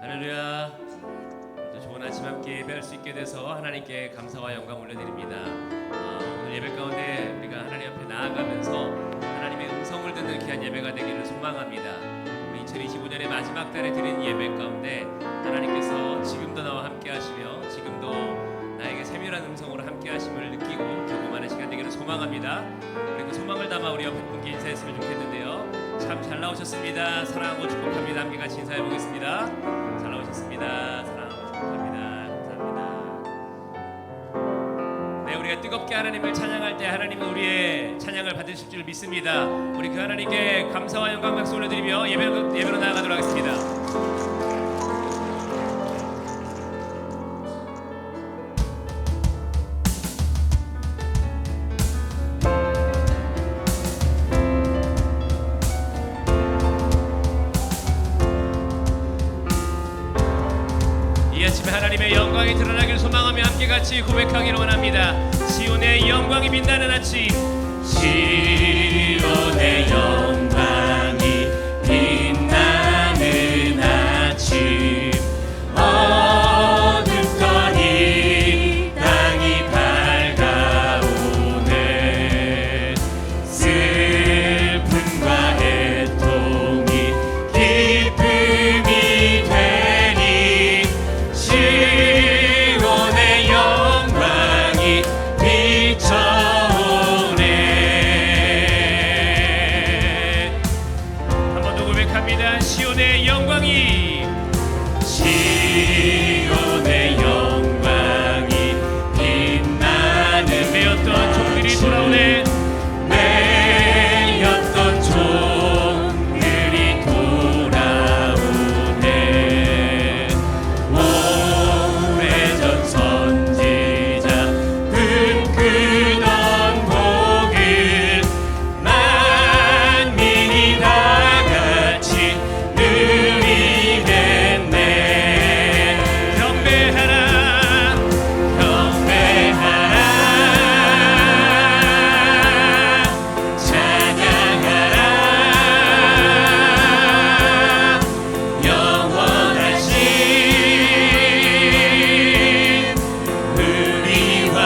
할렐루야. 또 좋은 아침 함께 예배할 수 있게 돼서 하나님께 감사와 영광 올려드립니다. 오늘 예배 가운데 우리가 하나님 앞에 나아가면서 하나님의 음성을 듣는 귀한 예배가 되기를 소망합니다. 우리 2025년의 마지막 달에 드린 예배 가운데 하나님께서 지금도 나와 함께 하시며 지금도 나에게 세밀한 음성으로 함께 하심을 느끼고 경험하는 시간 되기를 소망합니다. 우리 그 소망을 담아 우리 옆에 분께 인사했으면 좋겠는데요. 참 잘 나오셨습니다. 사랑하고 축복합니다. 함께 같이 인사해 보겠습니다. 잘 나오셨습니다. 사랑하고 축복합니다. 감사합니다. 네, 우리가 뜨겁게 하나님을 찬양할 때 하나님은 우리의 찬양을 받으실 줄 믿습니다. 우리 그 하나님께 감사와 영광 박수 올려드리며 예배로 나아가도록 하겠습니다. 하나님의 영광이 드러나길 소망하며 함께 같이 고백하기를 원합니다. 시온의 영광이 빛나는 아침, 시온의 영광이 빛나는 아침, 어둡더니 땅이 밝아오네. 슬픔과 애통이 기쁨이 되니 시온의 영광이 비춰오네. 한 번 더 고백합니다. 시온의 영광이, 시온의 영광이 빛나는, 매였던 종들이 돌아오네. 매였던 종들이 돌아오네. 오래전 선지자 꿈꾸던 복을 만민이 다같이 누리겠네. 경배하라, 경배하라, 찬양하라. 영원하신 우리와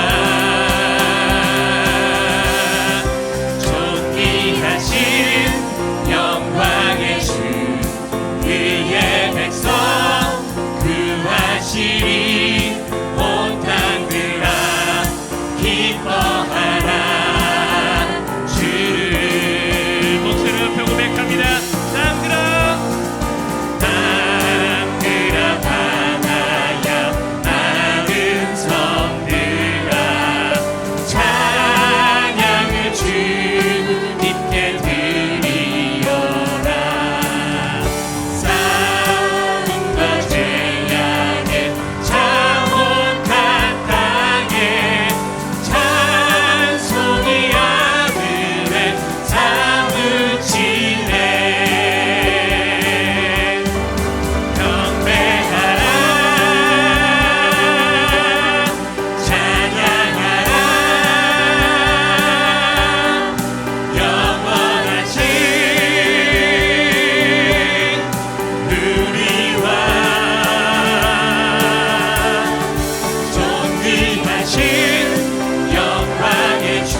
존귀하신 영광의 주, 그의 백성 구하시리. 온 땅들아 기뻐하라. 주를 목소리를 높여 고백합니다. 땅들아, 땅들아, 바다야, 많은 섬들아, 찬양을 주님께 드리어라. 싸움과 재앙에 참혹한 땅에 찬송이 아들의 사무치네. 경배하라, 찬양하라. 영원하신 우리와 존귀하신 영광의 주,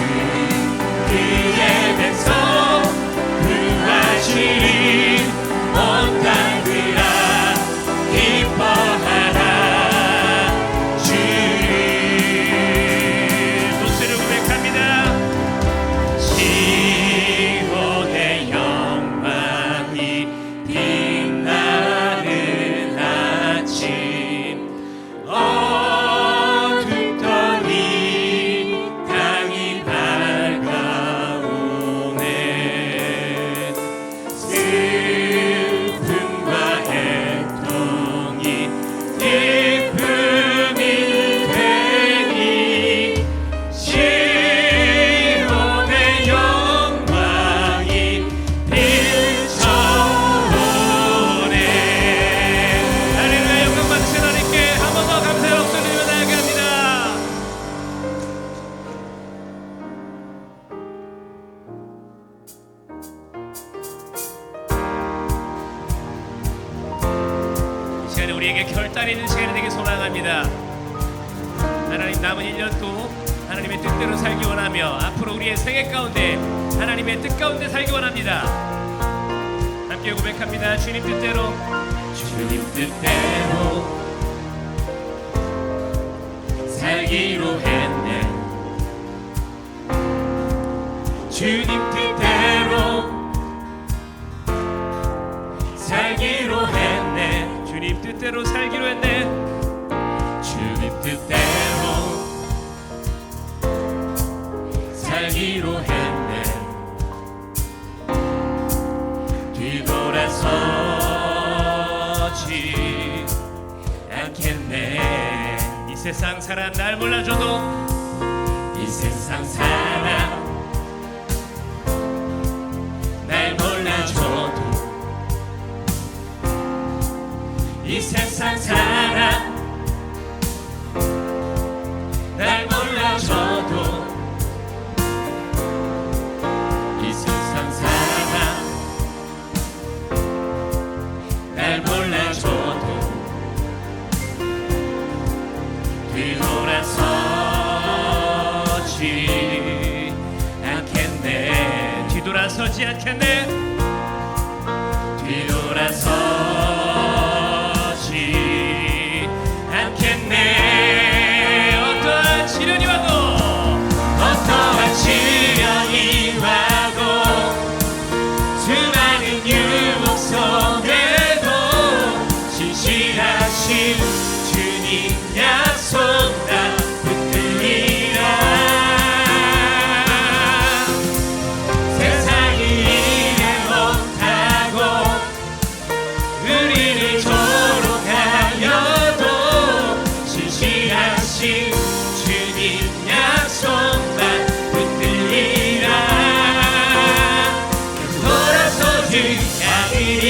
그의 백성 구하시리. 온 땅들아 기뻐하라. 주를 목소리로 고백합니다. 시온의 영광이 빛나는 아침, 어둡더니 딸이 있는 시간이 되길 소망합니다. 하나님 남은 1년도 하나님의 뜻대로 살기 원하며 앞으로 우리의 생애 가운데 하나님의 뜻 가운데 살기 원합니다. 함께 고백합니다. 주님 뜻대로 주님 뜻대로 살기로 했네. 주님 뜻대로 살기로 했네. 주님 뜻대로 살기로 했네. 주님 뜻대로 살기로 했네. 뒤돌아서지 않겠네. 이 세상 사람 날 몰라줘도 이 세상 사람 날 몰라줘도 이 세상 사람 날 몰라줘도 이 세상 사람 날 몰라줘도 뒤돌아서지 않겠네. 뒤돌아서지 않겠네. 뒤돌아서지 않겠네. 어떠한 시련이 와도 어떠한 시련이 와도 수많은 유혹 속에도 신실하신 주님 약속 나 붙들리라. 세상이 이해 못하고 우리를 조롱하여도 신실하신 주님 약속만 붙들리라. 돌아서지 않으리.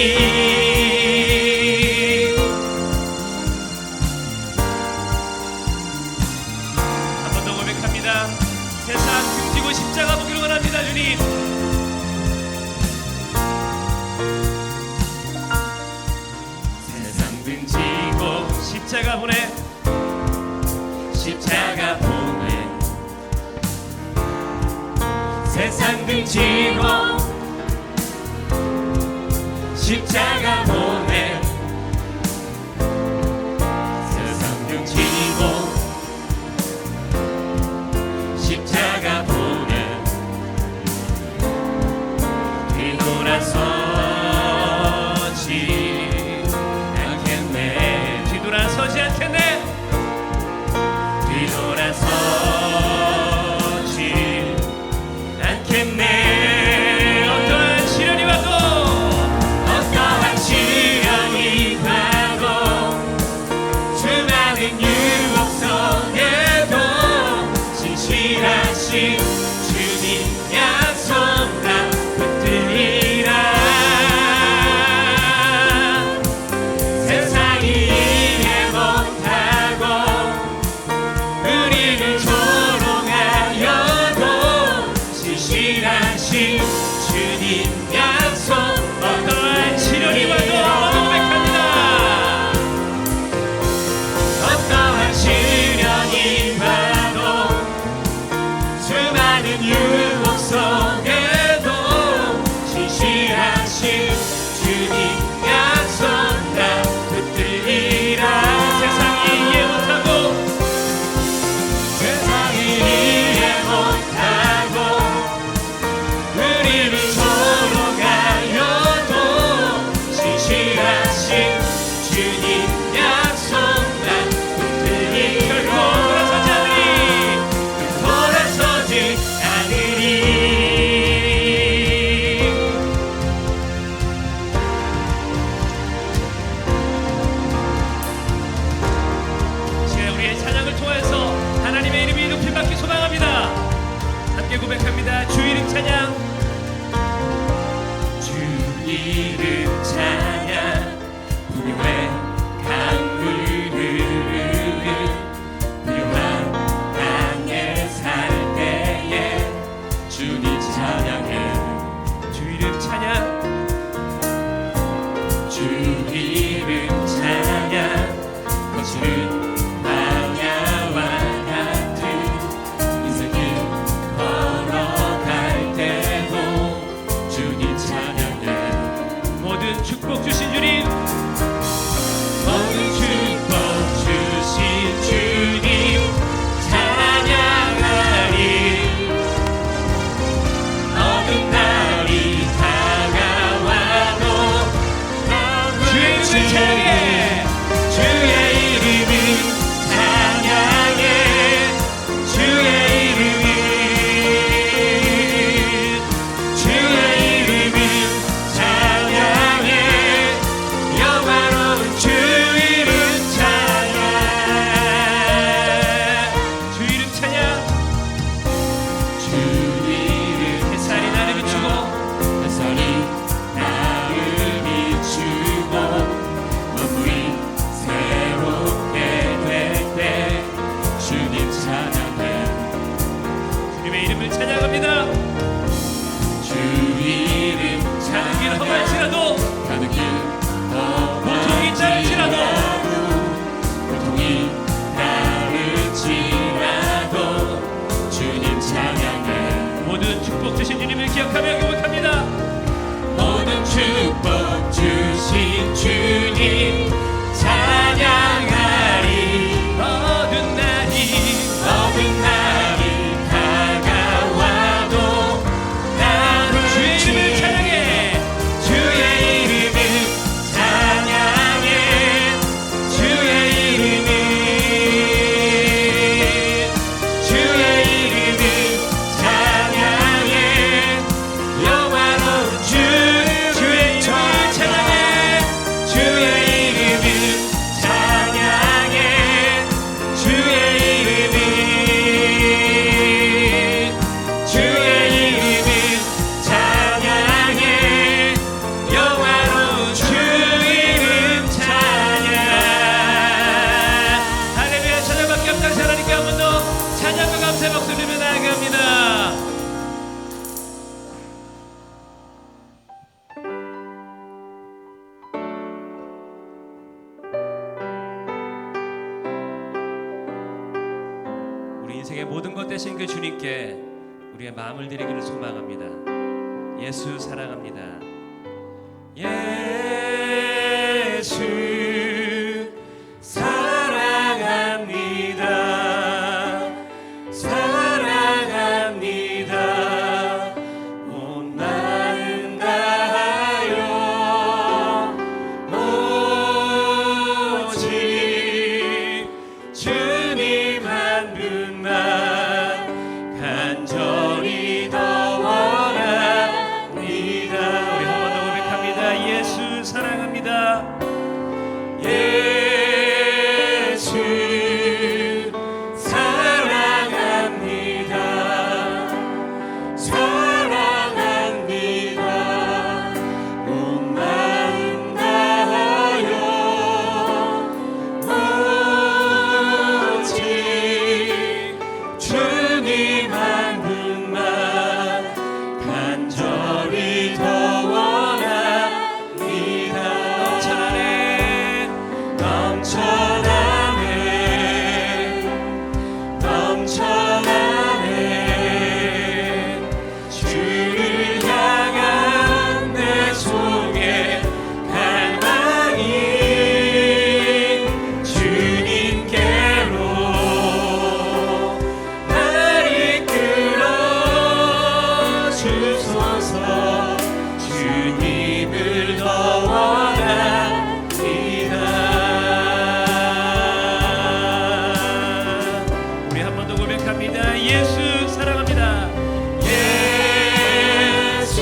세상 등지고 십자가 보기를 원합니다. 주님 세상 등지고 십자가 보내. 십자가 보내. 세상 등지고 십자가 보내. 세상 등지고 십자가 보내. 뒤돌아서지 않겠네. 뒤돌아서지 않겠네. 뒤돌아서지 않겠네. 어떠한 시련이 와도 어떠한 시련이 찬양해 주님의 이름을 찬양합니다. 주 이름 가는 길 험할지라도 가는 길 고통이 있을지라도 고통이 나을지라도 주님 찬양해 모든 축복 주신 주님을 기억하며 고백합니다. 모든 축복 주신 주님 찬양하리 어두운 날이 다가와도 나를 주의 이름을 찬양해. 주의 이름을 찬양해 주의 이름을 찬양해 영화로운 주의 이름을 찬양해 주의 이름을 찬양해 주의 이름을 찬양해 영화로운 주 이름 찬양 할렐루야. 찬양밖에 없다. 하나님께 한 번 더 찬양과 감사의 목소리로 나아갑니다. 우리 인생의 모든 것 대신 그 주님께 우리의 마음을 드리기를 소망합니다. 예수 사랑합니다. 예수 사랑합니다 사랑합니다 온 마음 다하여 오직 주님 한 분만 간절히 더 원합니다 우리 한 번 더 고백합니다. 예수 사랑합니다. 예수 사랑합니다 사랑합니다 온 마음 다하여 오직 주님 한 분만 간절히 더 원합니다 넘쳐나네 주를 향한 내 속에 갈망이 주님께로 나를 이끌어 주소서 주님을 더 원합니다 우리 한 번 더 고백합니다. 예수 사랑합니다. 예수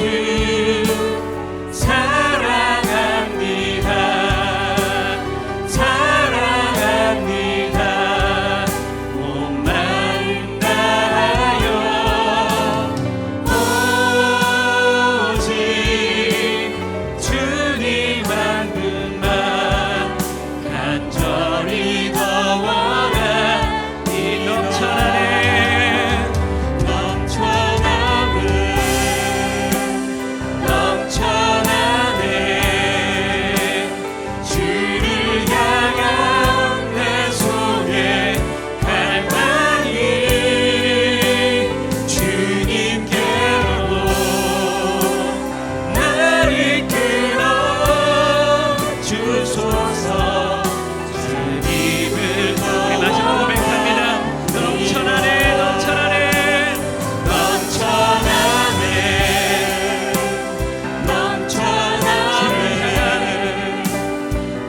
사랑합니다 사랑합니다 온 마음 다하여 오직 주님 한 분만 간절히 더 원하니 넘쳐나네. 주를 향한 내 속에 갈망이 주님께로 나를 이끌어 주소서 주님을 더 우리 마지막 고백합니다. 넘쳐나네. 넘쳐나네.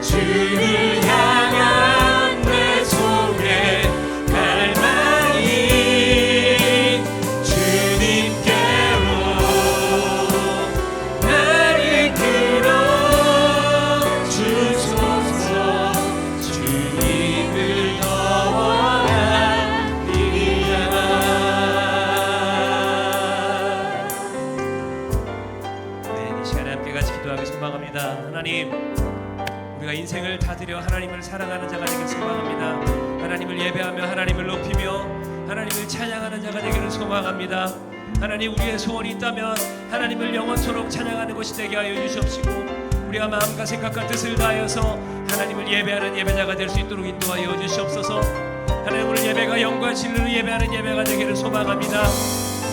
주를 향한 내 속에 갈망이 주님께로 나를 이끌어 주소서 주님을 더 원합니다 네, 이 시간에 함께 같이 기도하기 소망합니다. 하나님, 우리가 인생을 다 드려 하나님을 사랑하는 자가 되길 소망합니다. 하나님을 예배하며 하나님을 높이며 하나님을 찬양하는 자가 되기를 소망합니다. 하나님, 우리의 소원이 있다면 하나님을 영원토록 찬양하는 것이 되게 하여 주시옵시고, 우리가 마음과 생각과 뜻을 다하여서 하나님을 예배하는 예배자가 될 수 있도록 인도하여 주시옵소서. 하나님, 오늘 예배가 영과 진리로 예배하는 예배가 되기를 소망합니다.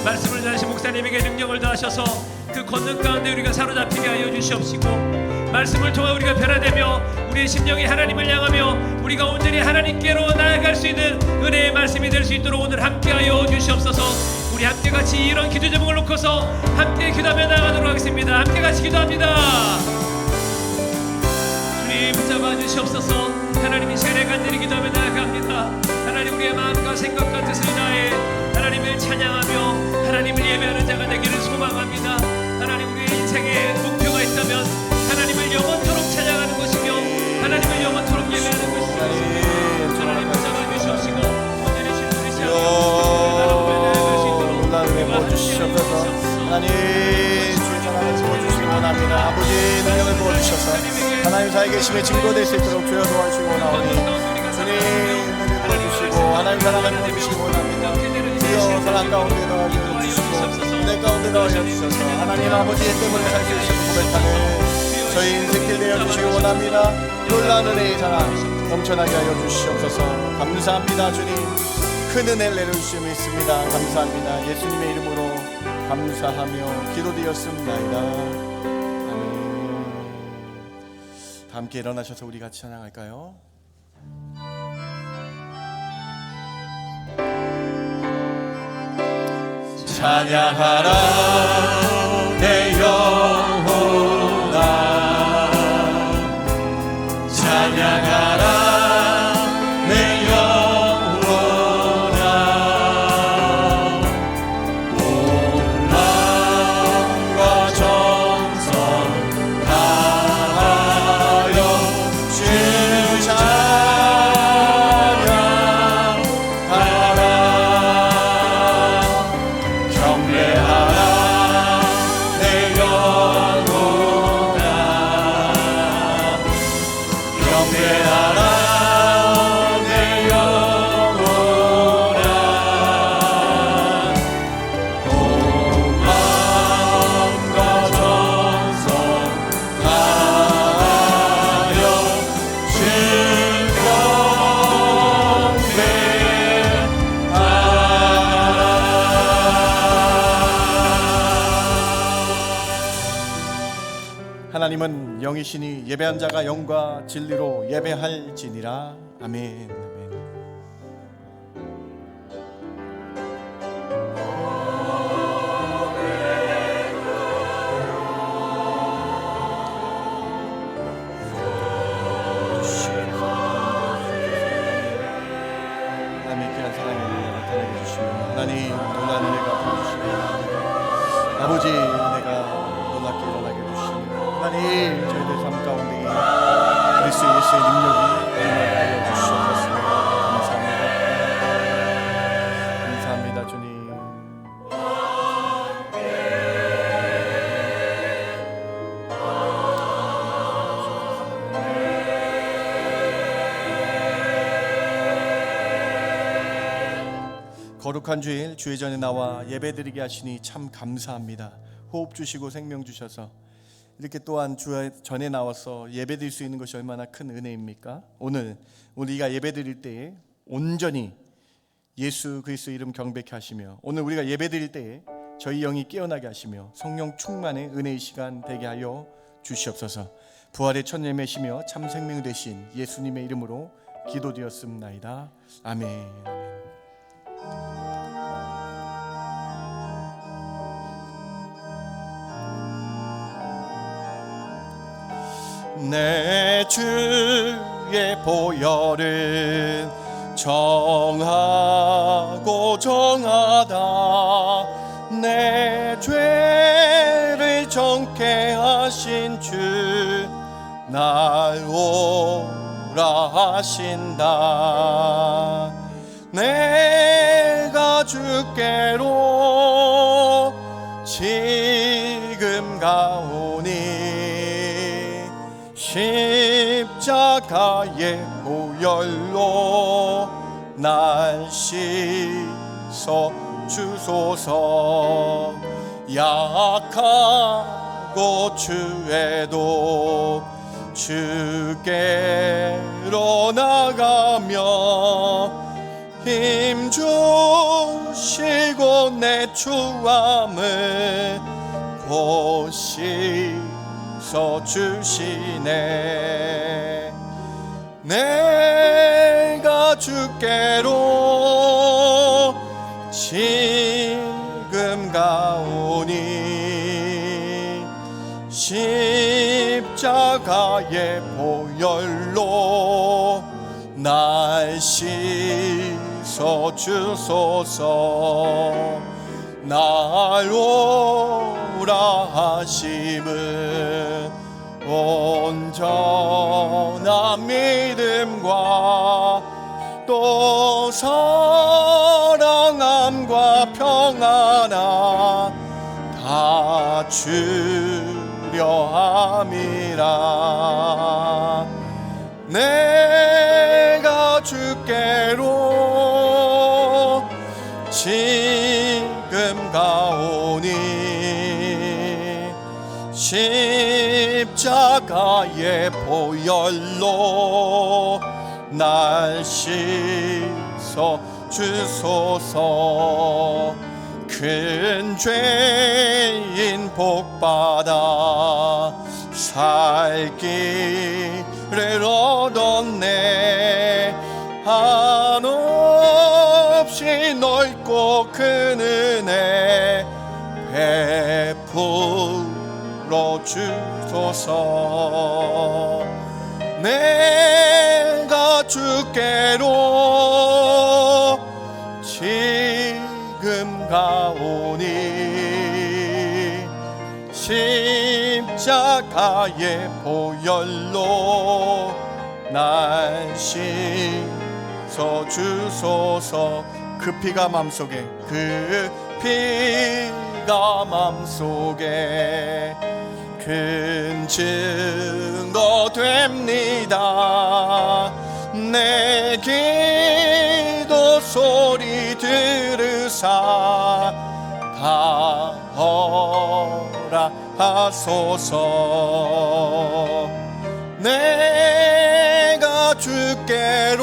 말씀을 전하신 목사님에게 능력을 더하셔서 그 권능 가운데 우리가 사로잡히게 하여 주시옵시고, 말씀을 통해 우리가 변화되며 우리의 심령이 하나님을 향하며 우리가 온전히 하나님께로 나아갈 수 있는 은혜의 말씀이 될 수 있도록 오늘 함께하여 주시옵소서. 우리 함께 같이 이런 기도 제목을 놓고서 함께 기도하며 나아가도록 하겠습니다. 함께 같이 기도합니다. 주님, 붙잡아 주시옵소서. 하나님이 세례 간절히 기도하며 나아갑니다. 하나님, 우리의 마음과 생각과 뜻을 다해 하나님을 찬양하며 하나님을 예배하는 자가 되기를 소망합니다. 하나님, 우리의 인생에 목표가 있다면 하나님을 영원토록 찬양하는 것이며 하나님을 영원토록 예배하는 것이며, 하나님 붙잡아 주시옵시고 온전히 진리를 놀라움에 부어주시옵소서. 하나님, 주의 사랑을 부어주시기 원합니다. 아버지, 능력을 부어주셔서 하나님 살아계심의 증거될 수 있도록 주여 도와주시기 원하오니, 주님 은혜를 부어주시고 하나님 사랑을 부어주시기 원합니다. 주여 사랑 가운데 더하여 주시고 은혜 가운데 더하여 주셔서 하나님 아버지의 때문에 살 수 있음을 고백하는 저희 인생길 되어주시기 원합니다. 놀라운 은혜의 사랑 넘쳐나게 하여 주시옵소서. 감사합니다. 주님, 큰 은혜를 내려주심이 있습니다. 감사합니다. 예수님의 이름으로 감사하며 기도드렸습니다. 아멘. 다 함께 일어나셔서 우리 같이 찬양할까요? 찬양하라 내 영혼아, 찬양하라 내 영혼아, 온 마음과 정성 다하여 주를 찬양하라. 경배하라 내 영혼아, 경배하라 내 영혼아, 온 마음과 정성 다하여 주를 경배하라. 하나님은 영이시니 예배한 자가 영과 진리로 예배할지니라. 아멘. 아멘. 하나님의 귀한 사랑을 나타내게 주시며 하나님 놀라운 은혜가 부어주시며 아버지 은혜가 놀랍게 일어나게 해주시며 하나님 저희들 삶 가운데 그리스도 예수의 능력이 일어나게 하여 주시옵소서. 감사합니다. 감사합니다 주님. 거룩한 주일 주의 전에 나와 예배드리게 하시니 참 감사합니다. 호흡 주시고 생명 주셔서 이렇게 또한 주 전에 나와서 예배드릴 수 있는 것이 얼마나 큰 은혜입니까? 오늘 우리가 예배드릴 때에 온전히 예수 그리스도 이름 경배케 하시며 오늘 우리가 예배드릴 때에 저희 영이 깨어나게 하시며 성령 충만의 은혜의 시간 되게 하여 주시옵소서. 부활의 첫 열매시며 참 생명 되신 예수님의 이름으로 기도드렸습나이다. 아멘. 내 주의 보혈은 정하고 정하다. 내 죄를 정케 하신 주 날 오라 하신다. 내가 주께로 지금 가오니 십자가의 보혈로 날 씻어 주소서. 약하고 추해도 주께로 나가며 힘 주시고 내 추함을 곧 씻어 주시네. 내가 주께로 지금 가오니 십자가의 보혈로 날 씻어 주소서. 날 오라 하심은 온전한 믿음과 또 사랑함과 평안함 다 주려 함이라. 내가 주께로 지금 가오니 십자가의 보혈로 날 씻어 주소서. 큰 죄인 복받아 살 길을 얻었네. 한없이 넓고 큰 은혜 베풀어 주소서. 내가 주께로 지금 가오니 십자가의 보혈로 날 씻어 주소서. 그 피가 맘속에 그 피가 맘속에 큰 증거 됩니다. 내 기도 소리 들으사 다 허락하소서. 내가 주께로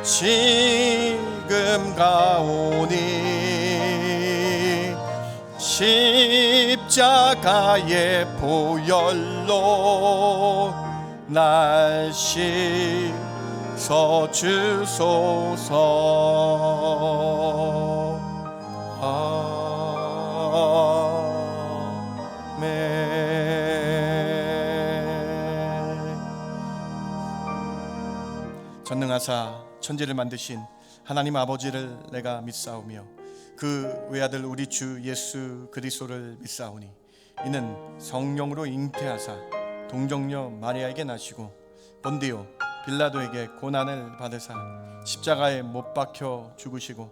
지금 가오니 십자가의 보혈로 날 씻어 주소서. 아멘. 전능하사 천지를 만드신 하나님 아버지를 내가 믿사오며 그 외아들 우리 주 예수 그리스도를 믿사오니 이는 성령으로 잉태하사 동정녀 마리아에게 나시고 본디오 빌라도에게 고난을 받으사 십자가에 못 박혀 죽으시고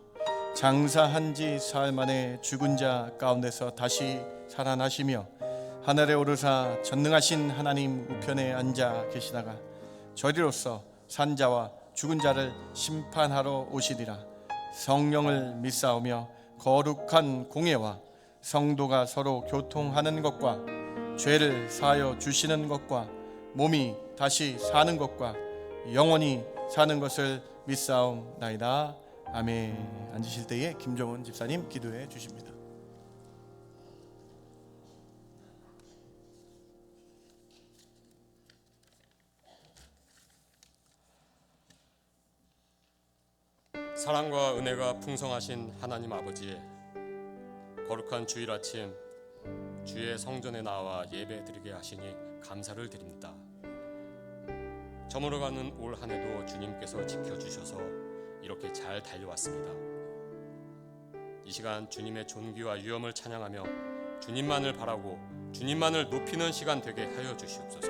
장사한 지 사흘 만에 죽은 자 가운데서 다시 살아나시며 하늘에 오르사 전능하신 하나님 우편에 앉아 계시다가 저리로서 산자와 죽은 자를 심판하러 오시리라. 성령을 믿사오며 거룩한 공예와 성도가 서로 교통하는 것과 죄를 사하여 주시는 것과 몸이 다시 사는 것과 영원히 사는 것을 믿사옵나이다. 아멘. 앉으실 때에 김정은 집사님 기도해 주십니다. 사랑과 은혜가 풍성하신 하나님 아버지, 거룩한 주일 아침 주의 성전에 나와 예배드리게 하시니 감사를 드립니다. 저물어가는 올 한 해도 주님께서 지켜주셔서 이렇게 잘 달려왔습니다. 이 시간 주님의 존귀와 위엄을 찬양하며 주님만을 바라고 주님만을 높이는 시간 되게 하여 주시옵소서.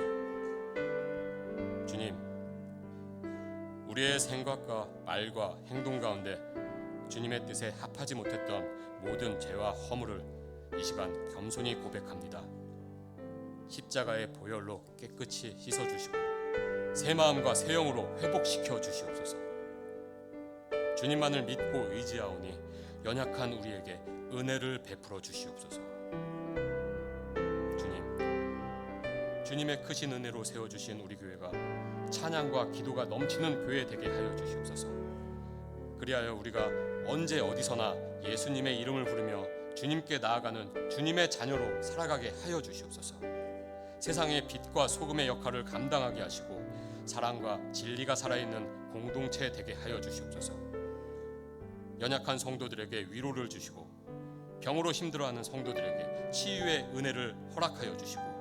주님, 우리의 생각과 말과 행동 가운데 주님의 뜻에 합하지 못했던 모든 죄와 허물을 이 시간 겸손히 고백합니다. 십자가의 보혈로 깨끗이 씻어주시고 새 마음과 새 영으로 회복시켜 주시옵소서. 주님만을 믿고 의지하오니 연약한 우리에게 은혜를 베풀어 주시옵소서. 주님의 크신 은혜로 세워주신 우리 교회가 찬양과 기도가 넘치는 교회 되게 하여 주시옵소서. 그리하여 우리가 언제 어디서나 예수님의 이름을 부르며 주님께 나아가는 주님의 자녀로 살아가게 하여 주시옵소서. 세상의 빛과 소금의 역할을 감당하게 하시고 사랑과 진리가 살아있는 공동체 되게 하여 주시옵소서. 연약한 성도들에게 위로를 주시고 병으로 힘들어하는 성도들에게 치유의 은혜를 허락하여 주시고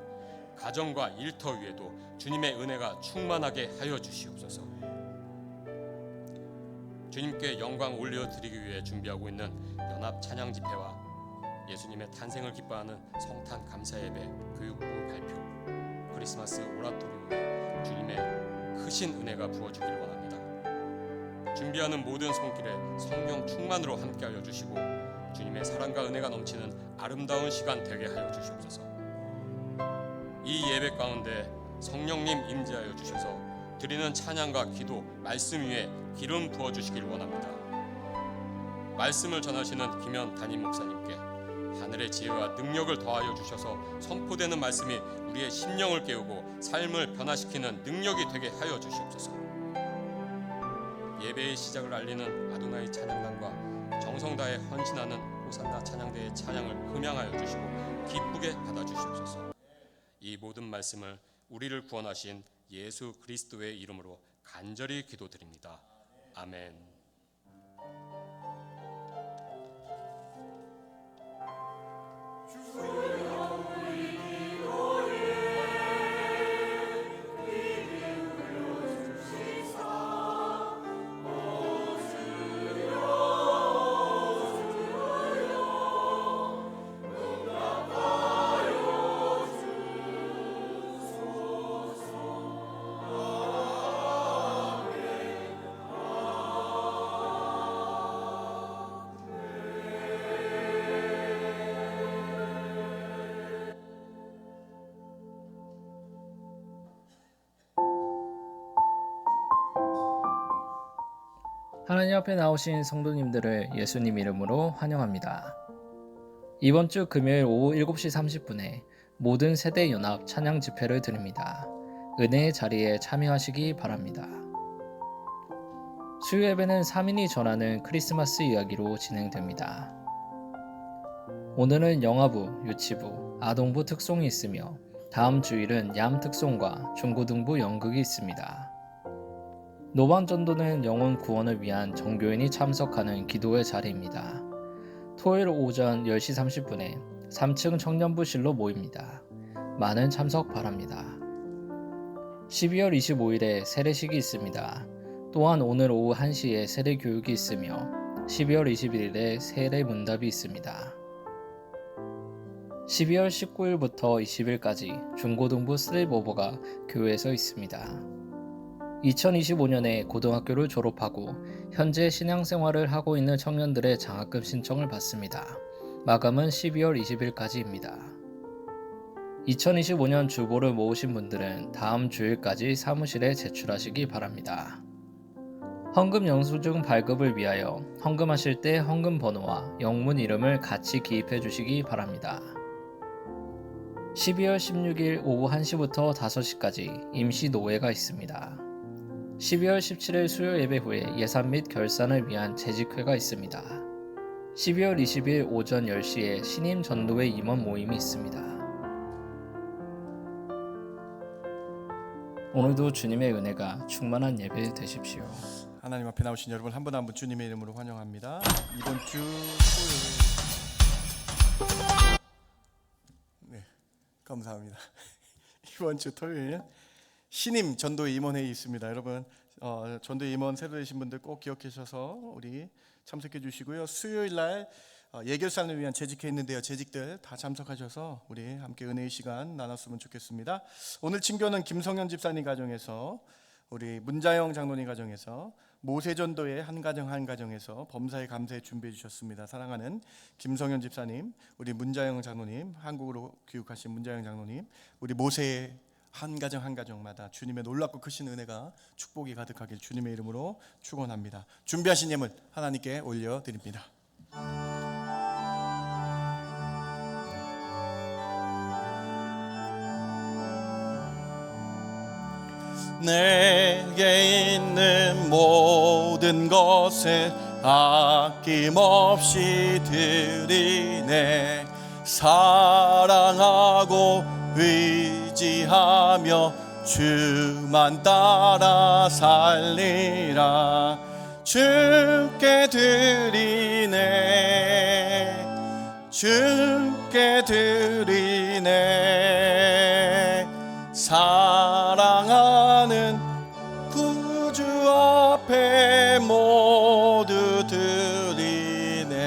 가정과 일터 위에도 주님의 은혜가 충만하게 하여 주시옵소서. 주님께 영광 올려드리기 위해 준비하고 있는 연합 찬양 집회와 예수님의 탄생을 기뻐하는 성탄 감사 예배 교육부 발표, 크리스마스 오라토리움에 주님의 크신 은혜가 부어주기를 원합니다. 준비하는 모든 손길에 성령 충만으로 함께하여 주시고 주님의 사랑과 은혜가 넘치는 아름다운 시간 되게 하여 주시옵소서. 이 예배 가운데 성령님 임재하여 주셔서 드리는 찬양과 기도, 말씀 위에 기름 부어주시길 원합니다. 말씀을 전하시는 김현 담임 목사님께 하늘의 지혜와 능력을 더하여 주셔서 선포되는 말씀이 우리의 심령을 깨우고 삶을 변화시키는 능력이 되게 하여 주시옵소서. 예배의 시작을 알리는 아도나이 찬양단과 정성 다해 헌신하는 호산나 찬양대의 찬양을 흠양하여 주시고 기쁘게 받아주시옵소서. 이 모든 말씀을 우리를 구원하신 예수 그리스도의 이름으로 간절히 기도드립니다. 아멘. 하나님 앞에 나오신 성도님들을 예수님 이름으로 환영합니다. 이번 주 금요일 오후 7시 30분에 모든 세대 연합 찬양 집회를 드립니다. 은혜의 자리에 참여하시기 바랍니다. 수요 예배는 3인이 전하는 크리스마스 이야기로 진행됩니다. 오늘은 영아부, 유치부, 아동부 특송이 있으며 다음 주일은 얌 특송과 중고등부 연극이 있습니다. 노방전도는 영혼 구원을 위한 전교인이 참석하는 기도의 자리입니다. 토요일 오전 10시 30분에 3층 청년부실로 모입니다. 많은 참석 바랍니다. 12월 25일에 세례식이 있습니다. 또한 오늘 오후 1시에 세례 교육이 있으며 12월 21일에 세례 문답이 있습니다. 12월 19일부터 20일까지 중고등부 슬립오버가 교회에서 있습니다. 2025년에 고등학교를 졸업하고 현재 신앙생활을 하고 있는 청년들의 장학금 신청을 받습니다. 마감은 12월 20일까지입니다. 2025년 주보를 모으신 분들은 다음 주일까지 사무실에 제출하시기 바랍니다. 헌금 영수증 발급을 위하여 헌금하실 때 헌금 번호와 영문 이름을 같이 기입해 주시기 바랍니다. 12월 16일 오후 1시부터 5시까지 임시 노회가 있습니다. 12월 17일 수요 예배 후에 예산 및 결산을 위한 재직회가 있습니다. 12월 20일 오전 10시에 신임 전도회 임원 모임이 있습니다. 오늘도 주님의 은혜가 충만한 예배 되십시오. 하나님 앞에 나오신 여러분 한 분 한 분 주님의 이름으로 환영합니다. 이번 주 토요일, 네, 감사합니다. 이번 주 토요일 신임 전도회 임원회의 있습니다. 여러분 전도회 임원 새로 되신 분들 꼭 기억하셔서 우리 참석해 주시고요. 수요일 날 예결산을 위한 재직회 있는데요. 재직들 다 참석하셔서 우리 함께 은혜의 시간 나눴으면 좋겠습니다. 오늘 친교는 김성현 집사님 가정에서 우리 문자영 장로님 가정에서 모세전도의 한 가정에서 범사에 감사에 준비해 주셨습니다. 사랑하는 김성현 집사님, 우리 문자영 장로님, 한국으로 귀국하신 문자영 장로님, 우리 모세 한 가정 한 가정마다 주님의 놀랍고 크신 은혜가 축복이 가득하길 주님의 이름으로 축원합니다. 준비하신 예물 하나님께 올려드립니다. 내게 있는 모든 것을 아낌없이 드리네. 사랑하고 의지하며 주만 따라 살리라. 주께 드리네. 주께 드리네. 사랑하는 구주 앞에 모두 드리네.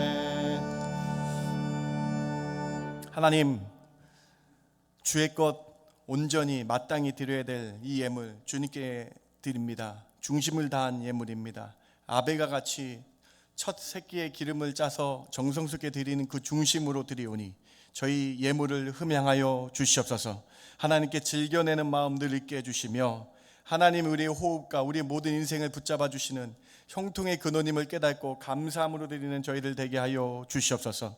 아멘. 하나님, 주의 것 온전히 마땅히 드려야 될 이 예물 주님께 드립니다. 중심을 다한 예물입니다. 아벨과 같이 첫 새끼의 기름을 짜서 정성스럽게 드리는 그 중심으로 드리오니 저희 예물을 흠양하여 주시옵소서. 하나님께 즐겨내는 마음들 있게 해주시며 하나님 우리의 호흡과 우리의 모든 인생을 붙잡아 주시는 형통의 근원임을 깨닫고 감사함으로 드리는 저희들 되게 하여 주시옵소서.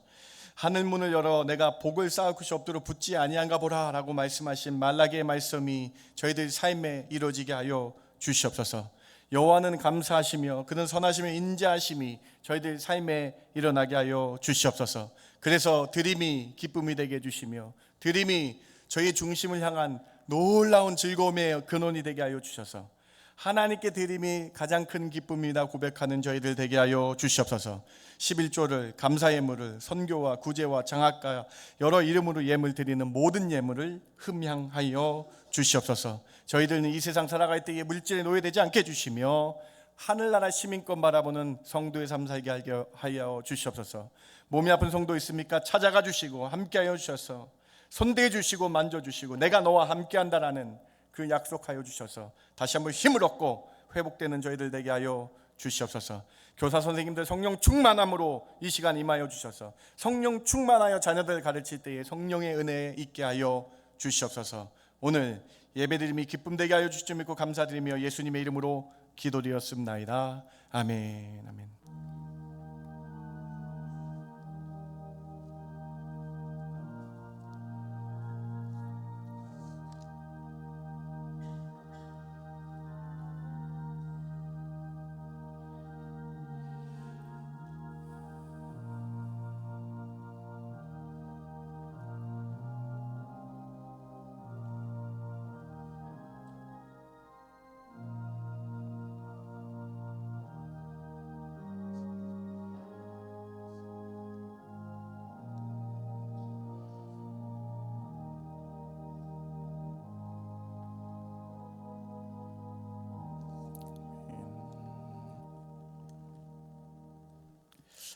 하늘문을 열어 내가 복을 쌓을 곳이 없도록 붙지 아니한가 보라 라고 말씀하신 말라기의 말씀이 저희들 삶에 이루어지게 하여 주시옵소서. 여호와는 감사하시며 그는 선하시며 인자하심이 저희들 삶에 일어나게 하여 주시옵소서. 그래서 드림이 기쁨이 되게 해주시며 드림이 저희의 중심을 향한 놀라운 즐거움의 근원이 되게 하여 주셔서 하나님께 드림이 가장 큰 기쁨이다 고백하는 저희들 되게 하여 주시옵소서. 11조를 감사 예물을 선교와 구제와 장학과 여러 이름으로 예물 드리는 모든 예물을 흠양하여 주시옵소서. 저희들은 이 세상 살아갈 때에 물질에 노예되지 않게 해주시며 하늘나라 시민권 바라보는 성도의 삶 살게 하여 주시옵소서. 몸이 아픈 성도 있습니까? 찾아가 주시고 함께하여 주셔서 손대해 주시고 만져주시고 내가 너와 함께한다라는 그 약속하여 주셔서 다시 한번 힘을 얻고 회복되는 저희들 되게 하여 주시옵소서. 교사 선생님들 성령 충만함으로 이 시간 임하여 주셔서 성령 충만하여 자녀들 가르칠 때에 성령의 은혜 있게 하여 주시옵소서. 오늘 예배드림이 기쁨 되게 하여 주실 줄 믿고 감사드리며 예수님의 이름으로 기도드렸습나이다. 아멘. 아멘.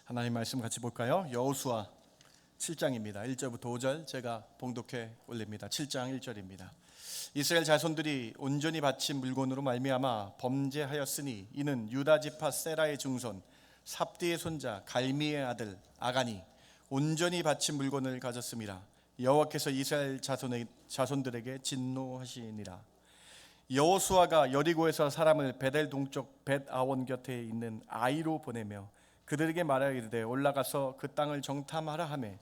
하나님 말씀 같이 볼까요? 여호수아 7장입니다. 1절부터 5절 제가 봉독해 올립니다. 7장 1절입니다. 이스라엘 자손들이 온전히 바친 물건으로 말미암아 범죄하였으니 이는 유다 지파 세라의 증손 삽디의 손자 갈미의 아들 아간이 온전히 바친 물건을 가졌음이라. 여호와께서 이스라엘 자손들에게 진노하시니라. 여호수아가 여리고에서 사람을 베델 동쪽 벳아원 곁에 있는 아이로 보내며 그들에게 말하여 이르되 올라가서 그 땅을 정탐하라 하매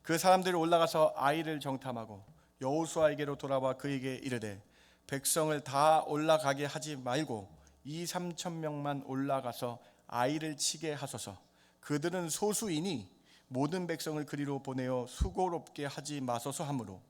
그 사람들이 올라가서 아이를 정탐하고 여호수아에게로 돌아와 그에게 이르되 백성을 다 올라가게 하지 말고 2-3천 명만 올라가서 아이를 치게 하소서. 그들은 소수이니 모든 백성을 그리로 보내어 수고롭게 하지 마소서 하므로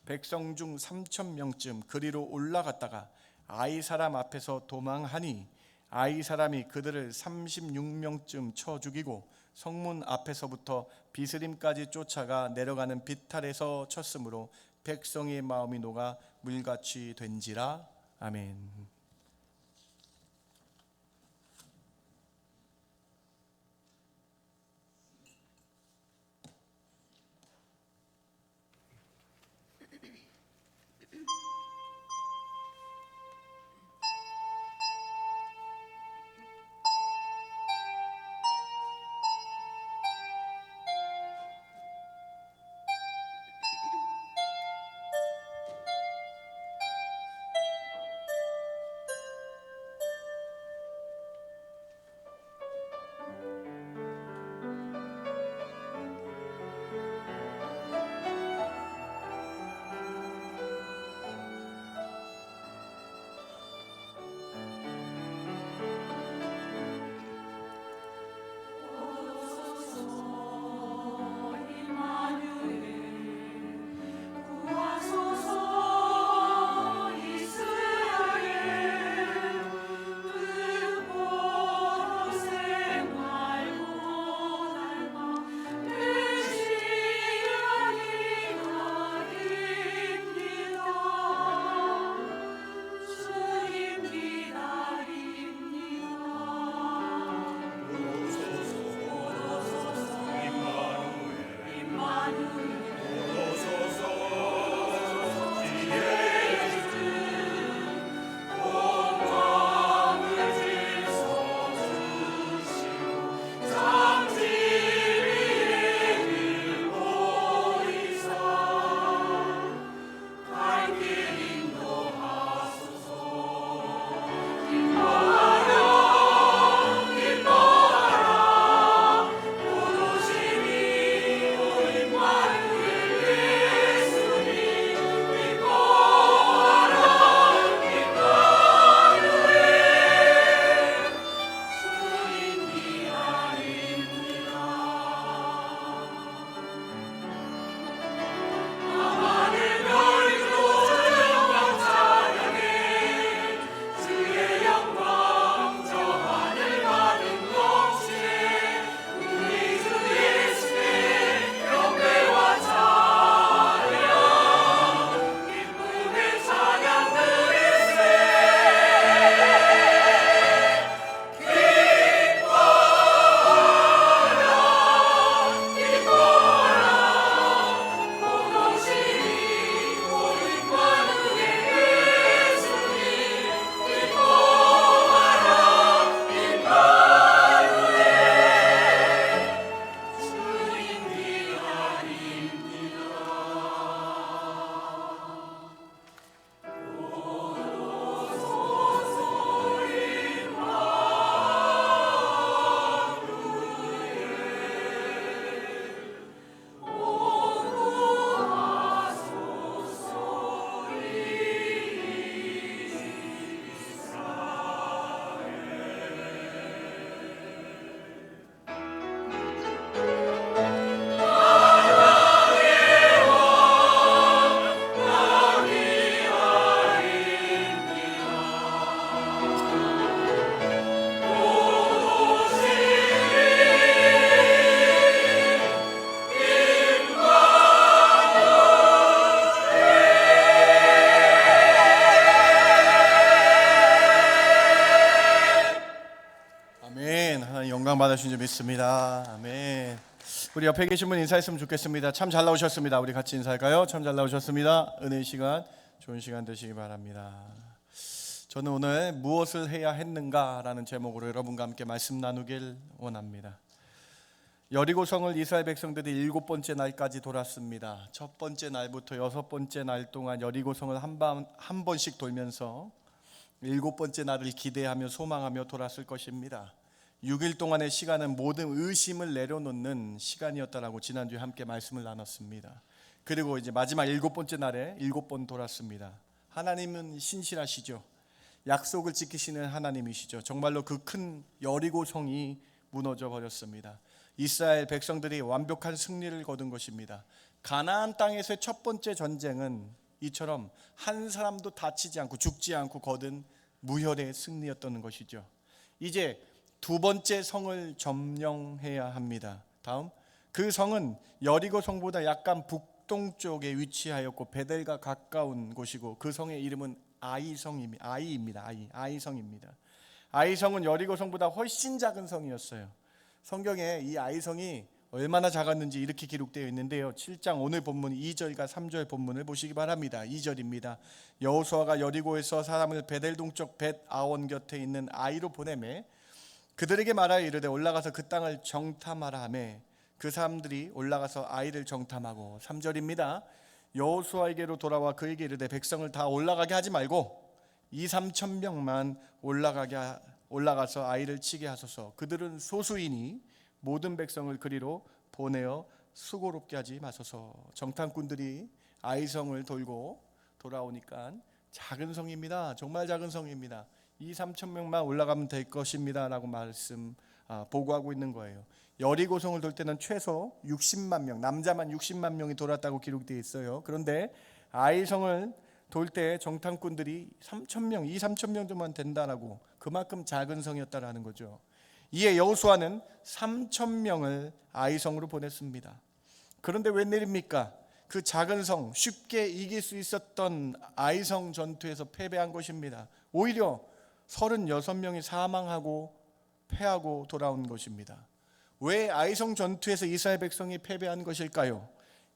백성 중 3천 명쯤 그리로 올라갔다가 아이 사람 앞에서 도망하니 아이 사람이 그들을 36명쯤 쳐 죽이고 성문 앞에서부터 비스림까지 쫓아가 내려가는 비탈에서 쳤으므로 백성의 마음이 녹아 물같이 된지라. 아멘. 영광 받으신 줄 믿습니다. 아멘. 우리 옆에 계신 분 인사했으면 좋겠습니다. 참 잘 나오셨습니다. 우리 같이 인사할까요? 참 잘 나오셨습니다. 은혜의 시간, 좋은 시간 되시기 바랍니다. 저는 오늘 무엇을 해야 했는가라는 제목으로 여러분과 함께 말씀 나누길 원합니다. 여리고성을 이스라엘 백성들이 7번째 날까지 돌았습니다. 첫 번째 날부터 6번째 날 동안 여리고성을 한 번씩 돌면서 7번째 날을 기대하며 소망하며 돌았을 것입니다. 6일 동안의 시간은 모든 의심을 내려놓는 시간이었다라고 지난주에 함께 말씀을 나눴습니다. 그리고 이제 마지막 7번째 날에 7번 돌았습니다. 하나님은 신실하시죠. 약속을 지키시는 하나님이시죠. 정말로 그 큰 여리고성이 무너져 버렸습니다. 이스라엘 백성들이 완벽한 승리를 거둔 것입니다. 가나안 땅에서의 첫 번째 전쟁은 이처럼 한 사람도 다치지 않고 죽지 않고 거둔 무혈의 승리였던 것이죠. 이제 두 번째 성을 점령해야 합니다. 다음, 그 성은 여리고 성보다 약간 북동쪽에 위치하였고 베델과 가까운 곳이고 그 성의 이름은 아이성입니다. 아이성입니다. 아이성은 여리고 성보다 훨씬 작은 성이었어요. 성경에 이 아이성이 얼마나 작았는지 이렇게 기록되어 있는데요. 7장 오늘 본문 2절과 3절 본문을 보시기 바랍니다. 2절입니다. 여호수아가 여리고에서 사람을 베델 동쪽 벳아원 곁에 있는 아이로 보내매 그들에게 말하여 이르되 올라가서 그 땅을 정탐하라 하매 그 사람들이 올라가서 아이를 정탐하고 3절입니다. 여호수아에게로 돌아와 그에게 이르되 백성을 다 올라가게 하지 말고 2-3천 명만 올라가서 아이를 치게 하소서. 그들은 소수이니 모든 백성을 그리로 보내어 수고롭게 하지 마소서. 정탐꾼들이 아이성을 돌고 돌아오니까 작은 성입니다. 정말 작은 성입니다. 2-3천 명만 올라가면 될 것입니다 라고 보고하고 있는 거예요. 여리고성을 돌 때는 최소 60만 명, 남자만 60만 명이 돌았다고 기록되어 있어요. 그런데 아이성을 돌 때 정탐꾼들이 3,000명, 2-3천 명 정도만 된다라고, 그만큼 작은 성이었다라는 거죠. 이에 여호수아는 3,000명을 아이성으로 보냈습니다. 그런데 웬일입니까? 그 작은 성, 쉽게 이길 수 있었던 아이성 전투에서 패배한 것입니다. 오히려 36명이 사망하고 패하고 돌아온 것입니다. 왜 아이성 전투에서 이스라엘 백성이 패배한 것일까요?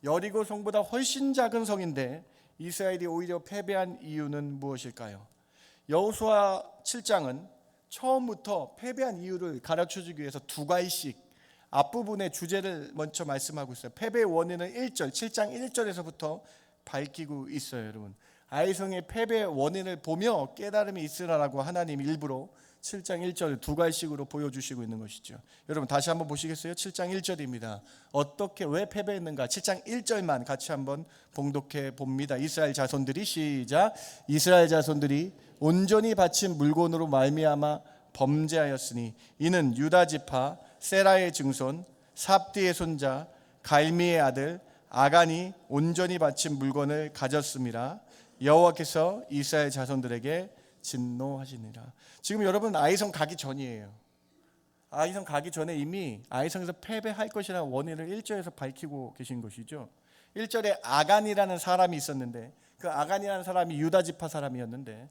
여리고 성보다 훨씬 작은 성인데 이스라엘이 오히려 패배한 이유는 무엇일까요? 여호수아 7장은 처음부터 패배한 이유를 가르쳐주기 위해서 두 가지씩 앞부분의 주제를 먼저 말씀하고 있어요. 패배의 원인은 1절, 7장 1절에서부터 밝히고 있어요. 여러분, 아이성의 패배의 원인을 보며 깨달음이 있으라라고 하나님 일부러 7장 1절을 두 가지씩으로 보여주시고 있는 것이죠. 여러분 다시 한번 보시겠어요? 7장 1절입니다. 어떻게 왜 패배했는가? 7장 1절만 같이 한번 봉독해 봅니다. 이스라엘 자손들이 시작. 이스라엘 자손들이 온전히 바친 물건으로 말미암아 범죄하였으니 이는 유다 지파 세라의 증손 삽디의 손자 갈미의 아들 아간이 온전히 바친 물건을 가졌음이라. 여호와께서 이스라엘 자손들에게 진노하시니라. 지금 여러분 아이성 가기 전이에요. 아이성 가기 전에 이미 아이성에서 패배할 것이라는 원인을 1절에서 밝히고 계신 것이죠. 1절에 아간이라는 사람이 있었는데 그 아간이라는 사람이 유다 지파 사람이었는데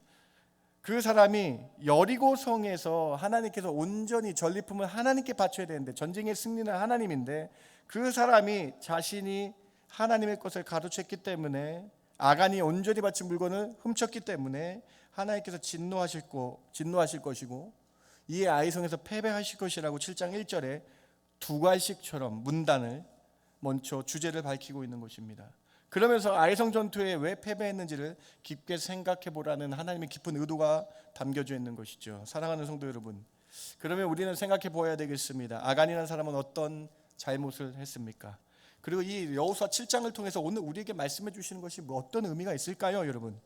그 사람이 여리고성에서 하나님께서 온전히 전리품을 하나님께 바쳐야 되는데 전쟁의 승리는 하나님인데 그 사람이 자신이 하나님의 것을 가로챘기 때문에 아간이 온전히 바친 물건을 훔쳤기 때문에 하나님께서 진노하실 것이고 이에 아이성에서 패배하실 것이라고 7장 1절에 두 갈씩처럼 문단을 먼저 주제를 밝히고 있는 것입니다. 그러면서 아이성 전투에 왜 패배했는지를 깊게 생각해 보라는 하나님의 깊은 의도가 담겨져 있는 것이죠. 사랑하는 성도 여러분, 그러면 우리는 생각해 보아야 되겠습니다. 아간이라는 사람은 어떤 잘못을 했습니까? 그리고 이 여호수아 7장을 통해서 오늘 우리에게 말씀해 주시는 것이 어떤 의미가 있을까요, 여러분?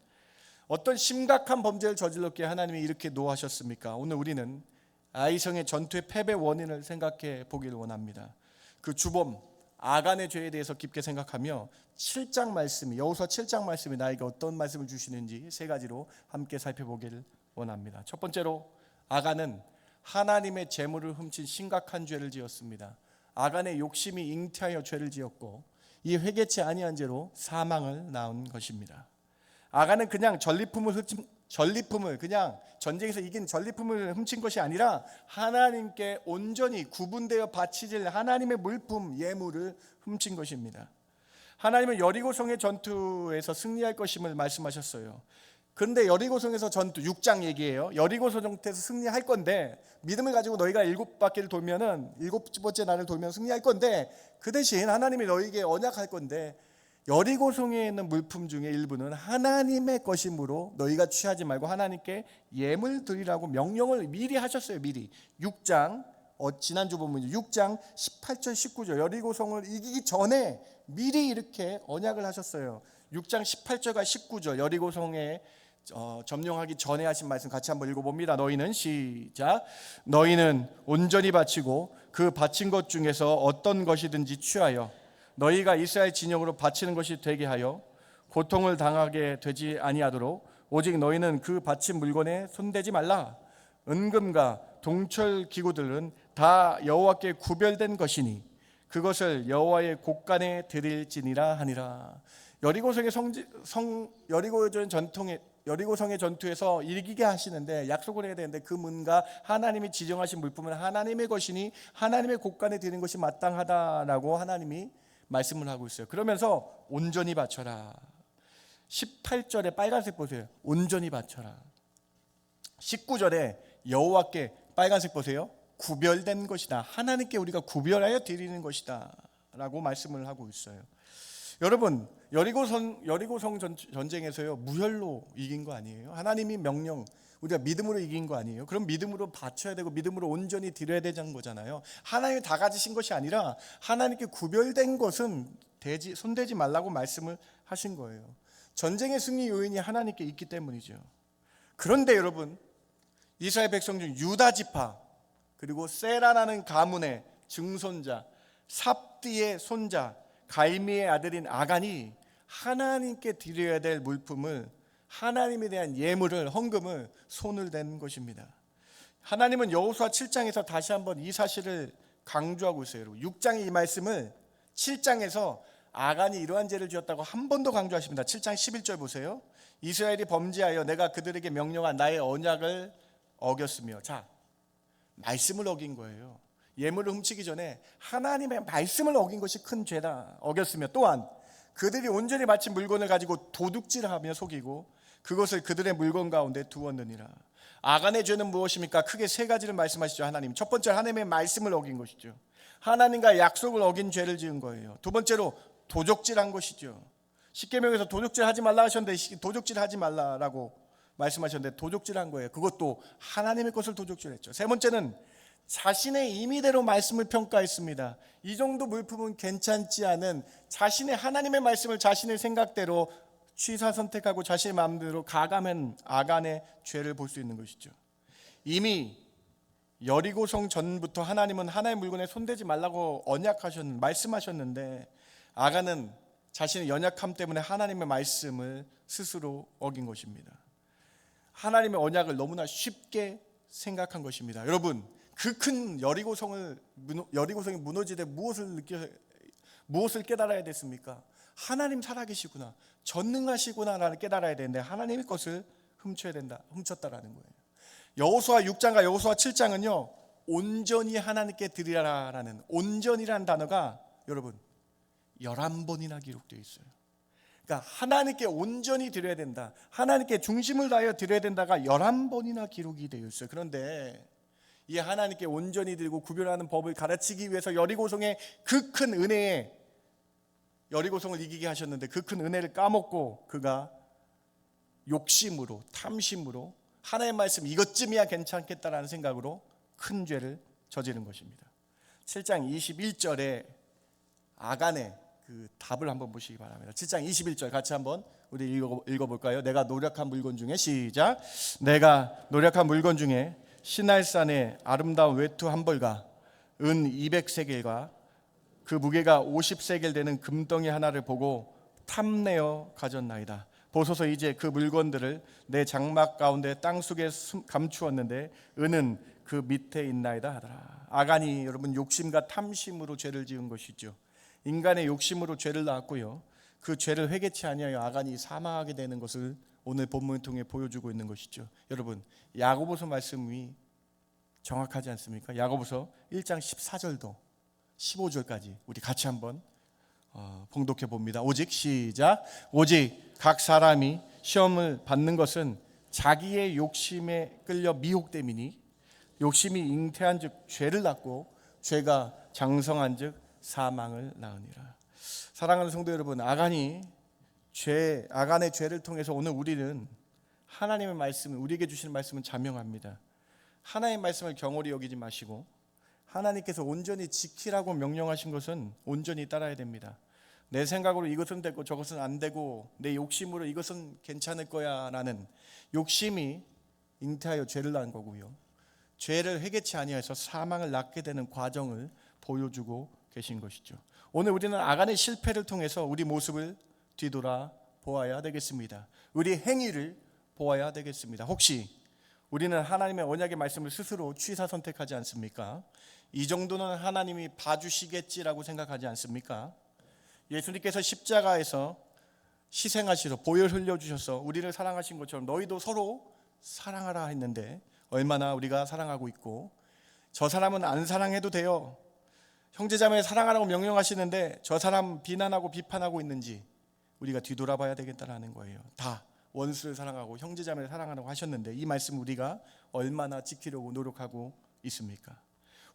어떤 심각한 범죄를 저질렀기에 하나님이 이렇게 노하셨습니까? 오늘 우리는 아이성의 전투의 패배 원인을 생각해 보길 원합니다. 그 주범 아간의 죄에 대해서 깊게 생각하며 7장 말씀이 여호수아 7장 말씀이 나에게 어떤 말씀을 주시는지 세 가지로 함께 살펴보기를 원합니다. 첫 번째로 아간은 하나님의 재물을 훔친 심각한 죄를 지었습니다. 아간의 욕심이 잉태하여 죄를 지었고 이 회개치 아니한 죄로 사망을 낳은 것입니다. 아간은 그냥 전리품을 그냥 전쟁에서 이긴 전리품을 훔친 것이 아니라 하나님께 온전히 구분되어 바치질 하나님의 물품 예물을 훔친 것입니다. 하나님은 여리고성의 전투에서 승리할 것임을 말씀하셨어요. 그런데 여리고성에서 전투 6장 얘기예요. 여리고성 전투에서 승리할 건데 믿음을 가지고 너희가 7바퀴를 돌면은 7번째 날을 돌면 승리할 건데 그 대신 하나님이 너희에게 언약할 건데 여리고성에 있는 물품 중에 일부는 하나님의 것이므로 너희가 취하지 말고 하나님께 예물 드리라고 명령을 미리 하셨어요. 미리 6장 지난주 본문이죠. 6장 18절 19절 여리고성을 이기기 전에 미리 이렇게 언약을 하셨어요. 6장 18절과 19절 여리고성에 점령하기 전에 하신 말씀 같이 한번 읽어봅니다. 너희는 시작. 너희는 온전히 바치고 그 바친 것 중에서 어떤 것이든지 취하여 너희가 이스라엘 진영으로 바치는 것이 되게 하여 고통을 당하게 되지 아니하도록 오직 너희는 그 바친 물건에 손대지 말라. 은금과 동철 기구들은 다 여호와께 구별된 것이니 그것을 여호와의 곳간에 드릴지니라 하니라. 여리고성의 전투에서 이기게 하시는데 약속을 해야 되는데 그 문과 하나님이 지정하신 물품은 하나님의 것이니 하나님의 곳간에 드리는 것이 마땅하다라고 하나님이 말씀을 하고 있어요. 그러면서 온전히 바쳐라. 18절에 빨간색 보세요. 온전히 바쳐라. 19절에 여호와께 빨간색 보세요. 구별된 것이다. 하나님께 우리가 구별하여 드리는 것이다 라고 말씀을 하고 있어요. 여러분 여리고성 전쟁에서요 무혈로 이긴 거 아니에요? 하나님이 명령 우리가 믿음으로 이긴 거 아니에요? 그럼 믿음으로 바쳐야 되고 믿음으로 온전히 드려야 되는 거잖아요. 하나님이 다 가지신 것이 아니라 하나님께 구별된 것은 손대지 말라고 말씀을 하신 거예요. 전쟁의 승리 요인이 하나님께 있기 때문이죠. 그런데 여러분 이스라엘 백성 중 유다 지파 그리고 세라라는 가문의 증손자 삽디의 손자 갈미의 아들인 아간이 하나님께 드려야 될 물품을 하나님에 대한 예물을 헌금을 손을 댄 것입니다. 하나님은 여호수아 7장에서 다시 한번 이 사실을 강조하고 있어요. 6장의 이 말씀을 7장에서 아간이 이러한 죄를 지었다고 한 번 더 강조하십니다. 7장 11절 보세요. 이스라엘이 범죄하여 내가 그들에게 명령한 나의 언약을 어겼으며 자 말씀을 어긴 거예요. 예물을 훔치기 전에 하나님의 말씀을 어긴 것이 큰 죄다. 어겼으며 또한 그들이 온전히 바친 물건을 가지고 도둑질하며 속이고 그것을 그들의 물건 가운데 두었느니라. 아간의 죄는 무엇입니까? 크게 세 가지를 말씀하시죠. 하나님. 첫 번째 하나님의 말씀을 어긴 것이죠. 하나님과 약속을 어긴 죄를 지은 거예요. 두 번째로 도적질한 것이죠. 십계명에서 도적질하지 말라 하셨는데 도적질하지 말라라고 말씀하셨는데 도적질한 거예요. 그것도 하나님의 것을 도적질했죠. 세 번째는 자신의 임의대로 말씀을 평가했습니다. 이 정도 물품은 괜찮지 않은 자신의 하나님의 말씀을 자신의 생각대로 취사 선택하고 자신의 마음대로 가감한 아간의 죄를 볼 수 있는 것이죠. 이미 여리고성 전부터 하나님은 하나의 물건에 손대지 말라고 말씀하셨는데 아간은 자신의 연약함 때문에 하나님의 말씀을 스스로 어긴 것입니다. 하나님의 언약을 너무나 쉽게 생각한 것입니다. 여러분 그 큰 여리고성이 무너지되 무엇을 깨달아야 됐습니까? 하나님 살아계시구나, 전능하시구나라는 깨달아야 되는데 하나님의 것을 훔쳤다라는 거예요. 여호수아 6장과 여호수아 7장은요 온전히 하나님께 드리라라는 온전이라는 단어가 여러분 11번이나 기록되어 있어요. 그러니까 하나님께 온전히 드려야 된다, 하나님께 중심을 다하여 드려야 된다가 11번이나 기록이 되어 있어요. 그런데 이 하나님께 온전히 드리고 구별하는 법을 가르치기 위해서 여리고성의 그 큰 은혜에 여리고성을 이기게 하셨는데 그 큰 은혜를 까먹고 그가 욕심으로 탐심으로 하나님의 말씀 이것쯤이야 괜찮겠다라는 생각으로 큰 죄를 저지른 것입니다. 7장 21절에 아간의 그 답을 한번 보시기 바랍니다. 7장 21절 같이 한번 우리 읽어볼까요? 내가 노력한 물건 중에 시작. 내가 노력한 물건 중에 시날산의 아름다운 외투 한 벌과 은 200세겔과 그 무게가 50세겔 되는 금덩이 하나를 보고 탐내어 가졌나이다. 보소서 이제 그 물건들을 내 장막 가운데 땅속에 감추었는데 은은 그 밑에 있나이다 하더라. 아간이 여러분 욕심과 탐심으로 죄를 지은 것이죠. 인간의 욕심으로 죄를 낳았고요. 그 죄를 회개치 아니하여 아간이 사망하게 되는 것을 오늘 본문을 통해 보여주고 있는 것이죠. 여러분, 야고보서 말씀이 정확하지 않습니까? 야고보서 1장 14절도 15절까지 우리 같이 한번 봉독해 봅니다. 오직 시작. 오직 각 사람이 시험을 받는 것은 자기의 욕심에 끌려 미혹됨이니 욕심이 잉태한즉 죄를 낳고 죄가 장성한즉 사망을 낳으니라. 사랑하는 성도 여러분, 아간의 죄를 통해서 오늘 우리는 하나님의 말씀을, 우리에게 주시는 말씀은 자명합니다. 하나님의 말씀을 경홀히 여기지 마시고 하나님께서 온전히 지키라고 명령하신 것은 온전히 따라야 됩니다. 내 생각으로 이것은 되고 저것은 안 되고 내 욕심으로 이것은 괜찮을 거야 라는 욕심이 잉태하여 죄를 낳은 거고요. 죄를 회개치 아니하여서 사망을 낳게 되는 과정을 보여주고 계신 것이죠. 오늘 우리는 아간의 실패를 통해서 우리 모습을 뒤돌아 보아야 되겠습니다. 우리 행위를 보아야 되겠습니다. 혹시 우리는 하나님의 언약의 말씀을 스스로 취사 선택하지 않습니까? 이 정도는 하나님이 봐주시겠지라고 생각하지 않습니까? 예수님께서 십자가에서 희생하시러 보혈 흘려주셔서 우리를 사랑하신 것처럼 너희도 서로 사랑하라 했는데 얼마나 우리가 사랑하고 있고, 저 사람은 안 사랑해도 돼요, 형제자매 사랑하라고 명령하시는데 저 사람 비난하고 비판하고 있는지 우리가 뒤돌아봐야 되겠다라는 거예요. 다 원수를 사랑하고 형제자매를 사랑하라고 하셨는데 이 말씀 우리가 얼마나 지키려고 노력하고 있습니까?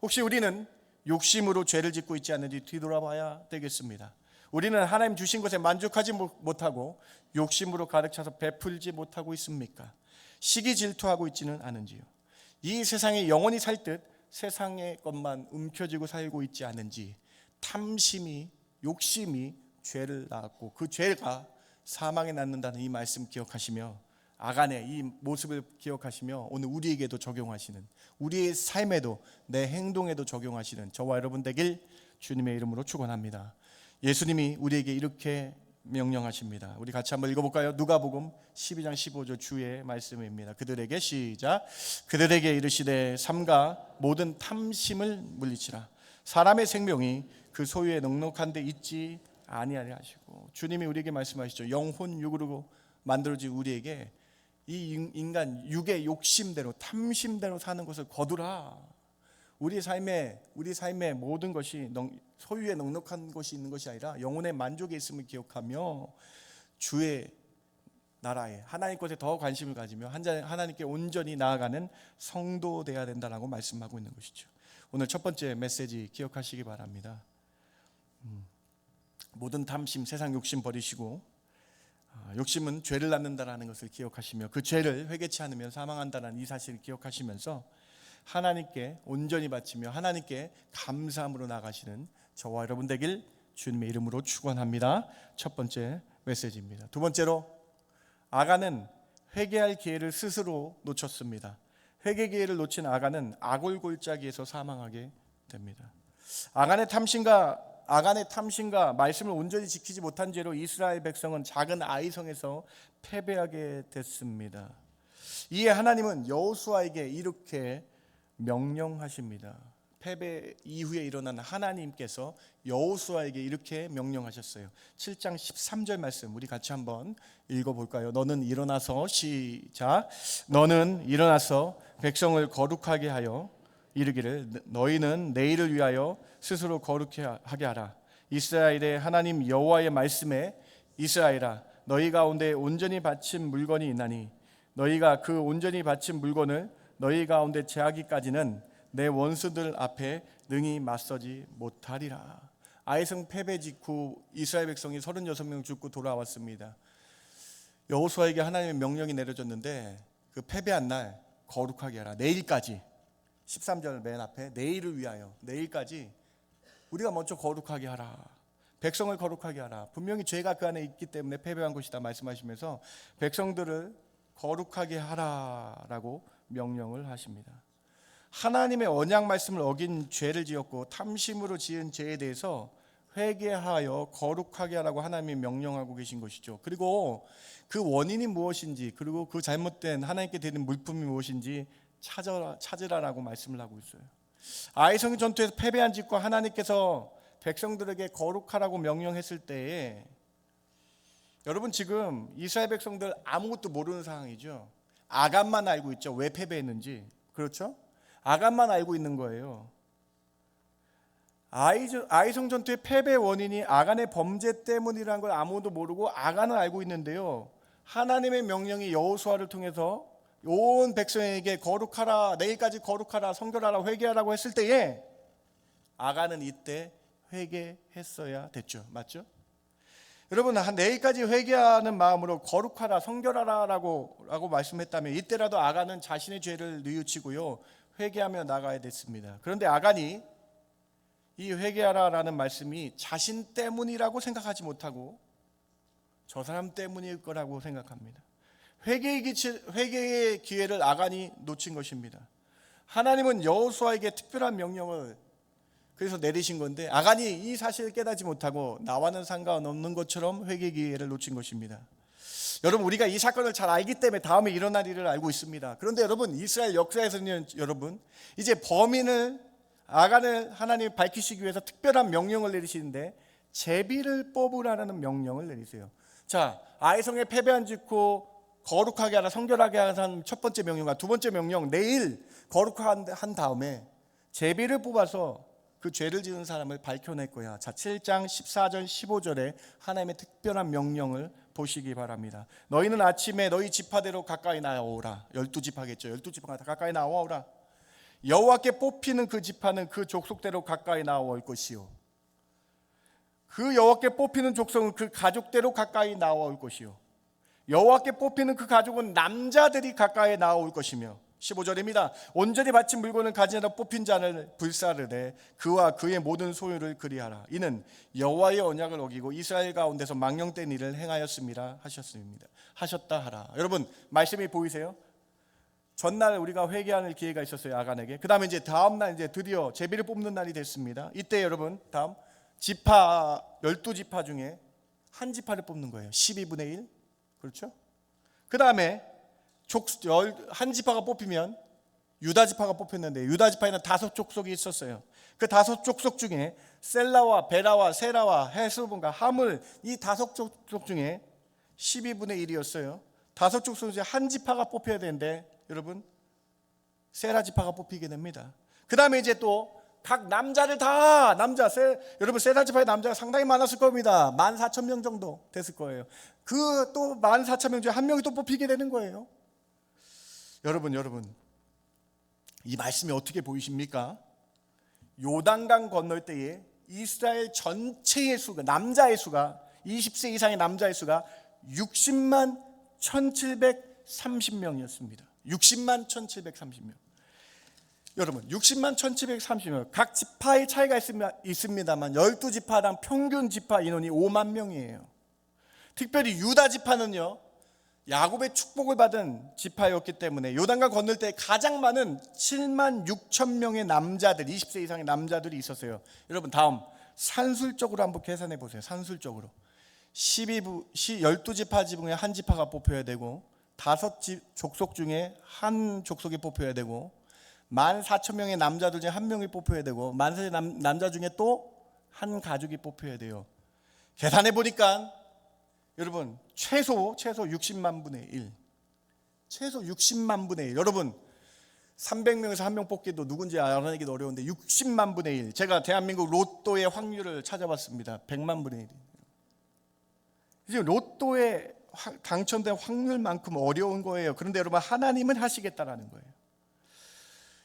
혹시 우리는 욕심으로 죄를 짓고 있지 않는지 뒤돌아봐야 되겠습니다. 우리는 하나님 주신 것에 만족하지 못하고 욕심으로 가득 차서 베풀지 못하고 있습니까? 시기 질투하고 있지는 않은지요? 이 세상에 영원히 살 듯 세상의 것만 움켜쥐고 살고 있지 않은지, 탐심이, 욕심이 죄를 낳았고 그 죄가 사망에 낳는다는 이 말씀 기억하시며 아간의 이 모습을 기억하시며 오늘 우리에게도 적용하시는, 우리의 삶에도 내 행동에도 적용하시는 저와 여러분 되길 주님의 이름으로 축원합니다. 예수님이 우리에게 이렇게 명령하십니다. 우리 같이 한번 읽어볼까요? 누가복음 12장 15절 주의 말씀입니다. 그들에게 시작. 그들에게 이르시되 삼가 모든 탐심을 물리치라. 사람의 생명이 그 소유에 넉넉한 데 있지 아니하리 하시고, 주님이 우리에게 말씀하시죠. 영혼 육으로 만들어진 우리에게 이 인간 육의 욕심대로 탐심대로 사는 것을 거두라. 우리 삶의 모든 것이 소유에 넉넉한 것이 있는 것이 아니라 영혼의 만족에 있음을 기억하며 주의 나라에 하나님 것에 더 관심을 가지며 하나님께 온전히 나아가는 성도 되어야 된다라고 말씀하고 있는 것이죠. 오늘 첫 번째 메시지 기억하시기 바랍니다. 모든 탐심, 세상 욕심 버리시고 욕심은 죄를 낳는다라는 것을 기억하시며 그 죄를 회개치 않으면 사망한다는 이 사실을 기억하시면서 하나님께 온전히 바치며 하나님께 감사함으로 나가시는 저와 여러분 되길 주님의 이름으로 축원합니다. 첫 번째 메시지입니다. 두 번째로, 아간은 회개할 기회를 스스로 놓쳤습니다. 회개 기회를 놓친 아간은 아골골짜기에서 사망하게 됩니다. 아간의 탐심과 말씀을 온전히 지키지 못한 죄로 이스라엘 백성은 작은 아이성에서 패배하게 됐습니다. 이에 하나님은 여호수아에게 이렇게 명령하십니다. 패배 이후에 일어난 하나님께서 여호수아에게 이렇게 명령하셨어요. 7장 13절 말씀 우리 같이 한번 읽어볼까요? 너는 일어나서 시작. 너는 일어나서 백성을 거룩하게 하여 이르기를 너희는 내일을 위하여 스스로 거룩하게 하라. 이스라엘의 하나님 여호와의 말씀에 이스라엘아 너희 가운데 온전히 바친 물건이 있나니 너희가 그 온전히 바친 물건을 너희 가운데 제하기까지는 내 원수들 앞에 능히 맞서지 못하리라. 아이성 패배 직후 이스라엘 백성이 36명 죽고 돌아왔습니다. 여호수아에게 하나님의 명령이 내려졌는데 그 패배한 날 거룩하게 하라. 내일까지, 13절 맨 앞에 내일을 위하여, 내일까지 우리가 먼저 거룩하게 하라. 백성을 거룩하게 하라. 분명히 죄가 그 안에 있기 때문에 패배한 것이다 말씀하시면서 백성들을 거룩하게 하라라고 명령을 하십니다. 하나님의 언약 말씀을 어긴 죄를 지었고 탐심으로 지은 죄에 대해서 회개하여 거룩하게 하라고 하나님이 명령하고 계신 것이죠. 그리고 그 원인이 무엇인지, 그리고 그 잘못된 하나님께 드리는 물품이 무엇인지 찾으라라고 말씀을 하고 있어요. 아이성 전투에서 패배한 직후 하나님께서 백성들에게 거룩하라고 명령했을 때에 여러분 지금 이스라엘 백성들 아무것도 모르는 상황이죠. 아간만 알고 있죠. 왜 패배했는지. 그렇죠? 아간만 알고 있는 거예요. 아이성 전투의 패배 원인이 아간의 범죄 때문이라는 걸 아무도 모르고 아간은 알고 있는데요. 하나님의 명령이 여호수아를 통해서 온 백성에게 거룩하라, 내일까지 거룩하라, 성결하라, 회개하라고 했을 때에 아간은 이때 회개했어야 됐죠. 맞죠? 여러분, 한 내일까지 회개하는 마음으로 거룩하라, 성결하라라고 말씀했다면 이때라도 아간은 자신의 죄를 뉘우치고요, 회개하며 나가야 됐습니다. 그런데 아간이 이 회개하라라는 말씀이 자신 때문이라고 생각하지 못하고 저 사람 때문일 거라고 생각합니다. 회개의 기회를 아간이 놓친 것입니다. 하나님은 여호수아에게 특별한 명령을 그래서 내리신 건데 아간이 이 사실을 깨닫지 못하고 나와는 상관없는 것처럼 회개 기회를 놓친 것입니다. 여러분, 우리가 이 사건을 잘 알기 때문에 다음에 일어날 일을 알고 있습니다. 그런데 여러분, 이스라엘 역사에서는 여러분 이제 범인을 아간을 하나님이 밝히시기 위해서 특별한 명령을 내리시는데 제비를 뽑으라는 명령을 내리세요. 자, 아이성에 패배한 직후 거룩하게 하라, 성결하게 하라는 첫 번째 명령과 두 번째 명령, 내일 거룩한 다음에 제비를 뽑아서 그 죄를 지은 사람을 밝혀낼 거야. 자, 7장 14절 15절에 하나님의 특별한 명령을 보시기 바랍니다. 너희는 아침에 너희 지파대로 가까이 나오라. 12지파겠죠. 12지파가 가까이 나오라. 여호와께 뽑히는 그 지파는 그 족속대로 가까이 나올 것이요, 그 여호와께 뽑히는 족속은 그 가족대로 가까이 나올 것이요, 여호와께 뽑히는 그 가족은 남자들이 가까이 나올 것이며 15절입니다. 온전히 바친 물건을 가진 자로 뽑힌 자를 불사르되 그와 그의 모든 소유를 그리하라. 이는 여호와의 언약을 어기고 이스라엘 가운데서 망령된 일을 행하였습니다. 하셨다 하라. 여러분, 말씀이 보이세요? 전날 우리가 회개하는 기회가 있었어요, 아간에게. 그 다음에 이제 다음 날 이제 드디어 제비를 뽑는 날이 됐습니다. 이때 여러분, 다음 지파 12지파 중에 한 지파를 뽑는 거예요. 12분의 1. 그렇죠? 그 다음에 한 지파가 뽑히면 유다 지파가 뽑혔는데 유다 지파에는 5족속이 있었어요. 그 5족속 중에 셀라와 베라와 세라와 헤스본과 하물, 이 5족속 중에 12분의 1이었어요. 5족속 중에 한 지파가 뽑혀야 되는데 여러분, 세라 지파가 뽑히게 됩니다. 그 다음에 이제 또 각 남자를 다 여러분, 세라 지파의 남자가 상당히 많았을 겁니다. 14,000명 정도 됐을 거예요. 그 또 14,000명 중에 한 명이 또 뽑히게 되는 거예요. 여러분, 이 말씀이 어떻게 보이십니까? 요단강 건널 때에 이스라엘 전체의 수가, 남자의 수가, 20세 이상의 남자의 수가 60만 1,730명이었습니다. 60만 1,730명. 여러분, 60만 1,730명. 각 지파의 차이가 있습니다만 12지파당 평균 지파 인원이 5만 명이에요. 특별히 유다 지파는요, 야곱의 축복을 받은 지파였기 때문에 요단강 건널 때 가장 많은 7만 6천 명의 남자들, 20세 이상의 남자들이 있었어요. 여러분, 다음 산술적으로 한번 계산해 보세요. 산술적으로 12지파 중에 한 지파가 뽑혀야 되고 5족속 중에 한 족속이 뽑혀야 되고 14,000명의 남자들 중에 한 명이 뽑혀야 되고 14,000 남자 중에 또 한 가족이 뽑혀야 돼요. 계산해 보니까 여러분, 최소 60만 분의 1. 최소 60만 분의 1. 여러분, 300명에서 한 명 뽑기도 누군지 알아내기도 어려운데 60만 분의 1. 제가 대한민국 로또의 확률을 찾아봤습니다. 100만 분의 1. 이제 로또에 당첨된 확률만큼 어려운 거예요. 그런데 여러분, 하나님은 하시겠다라는 거예요.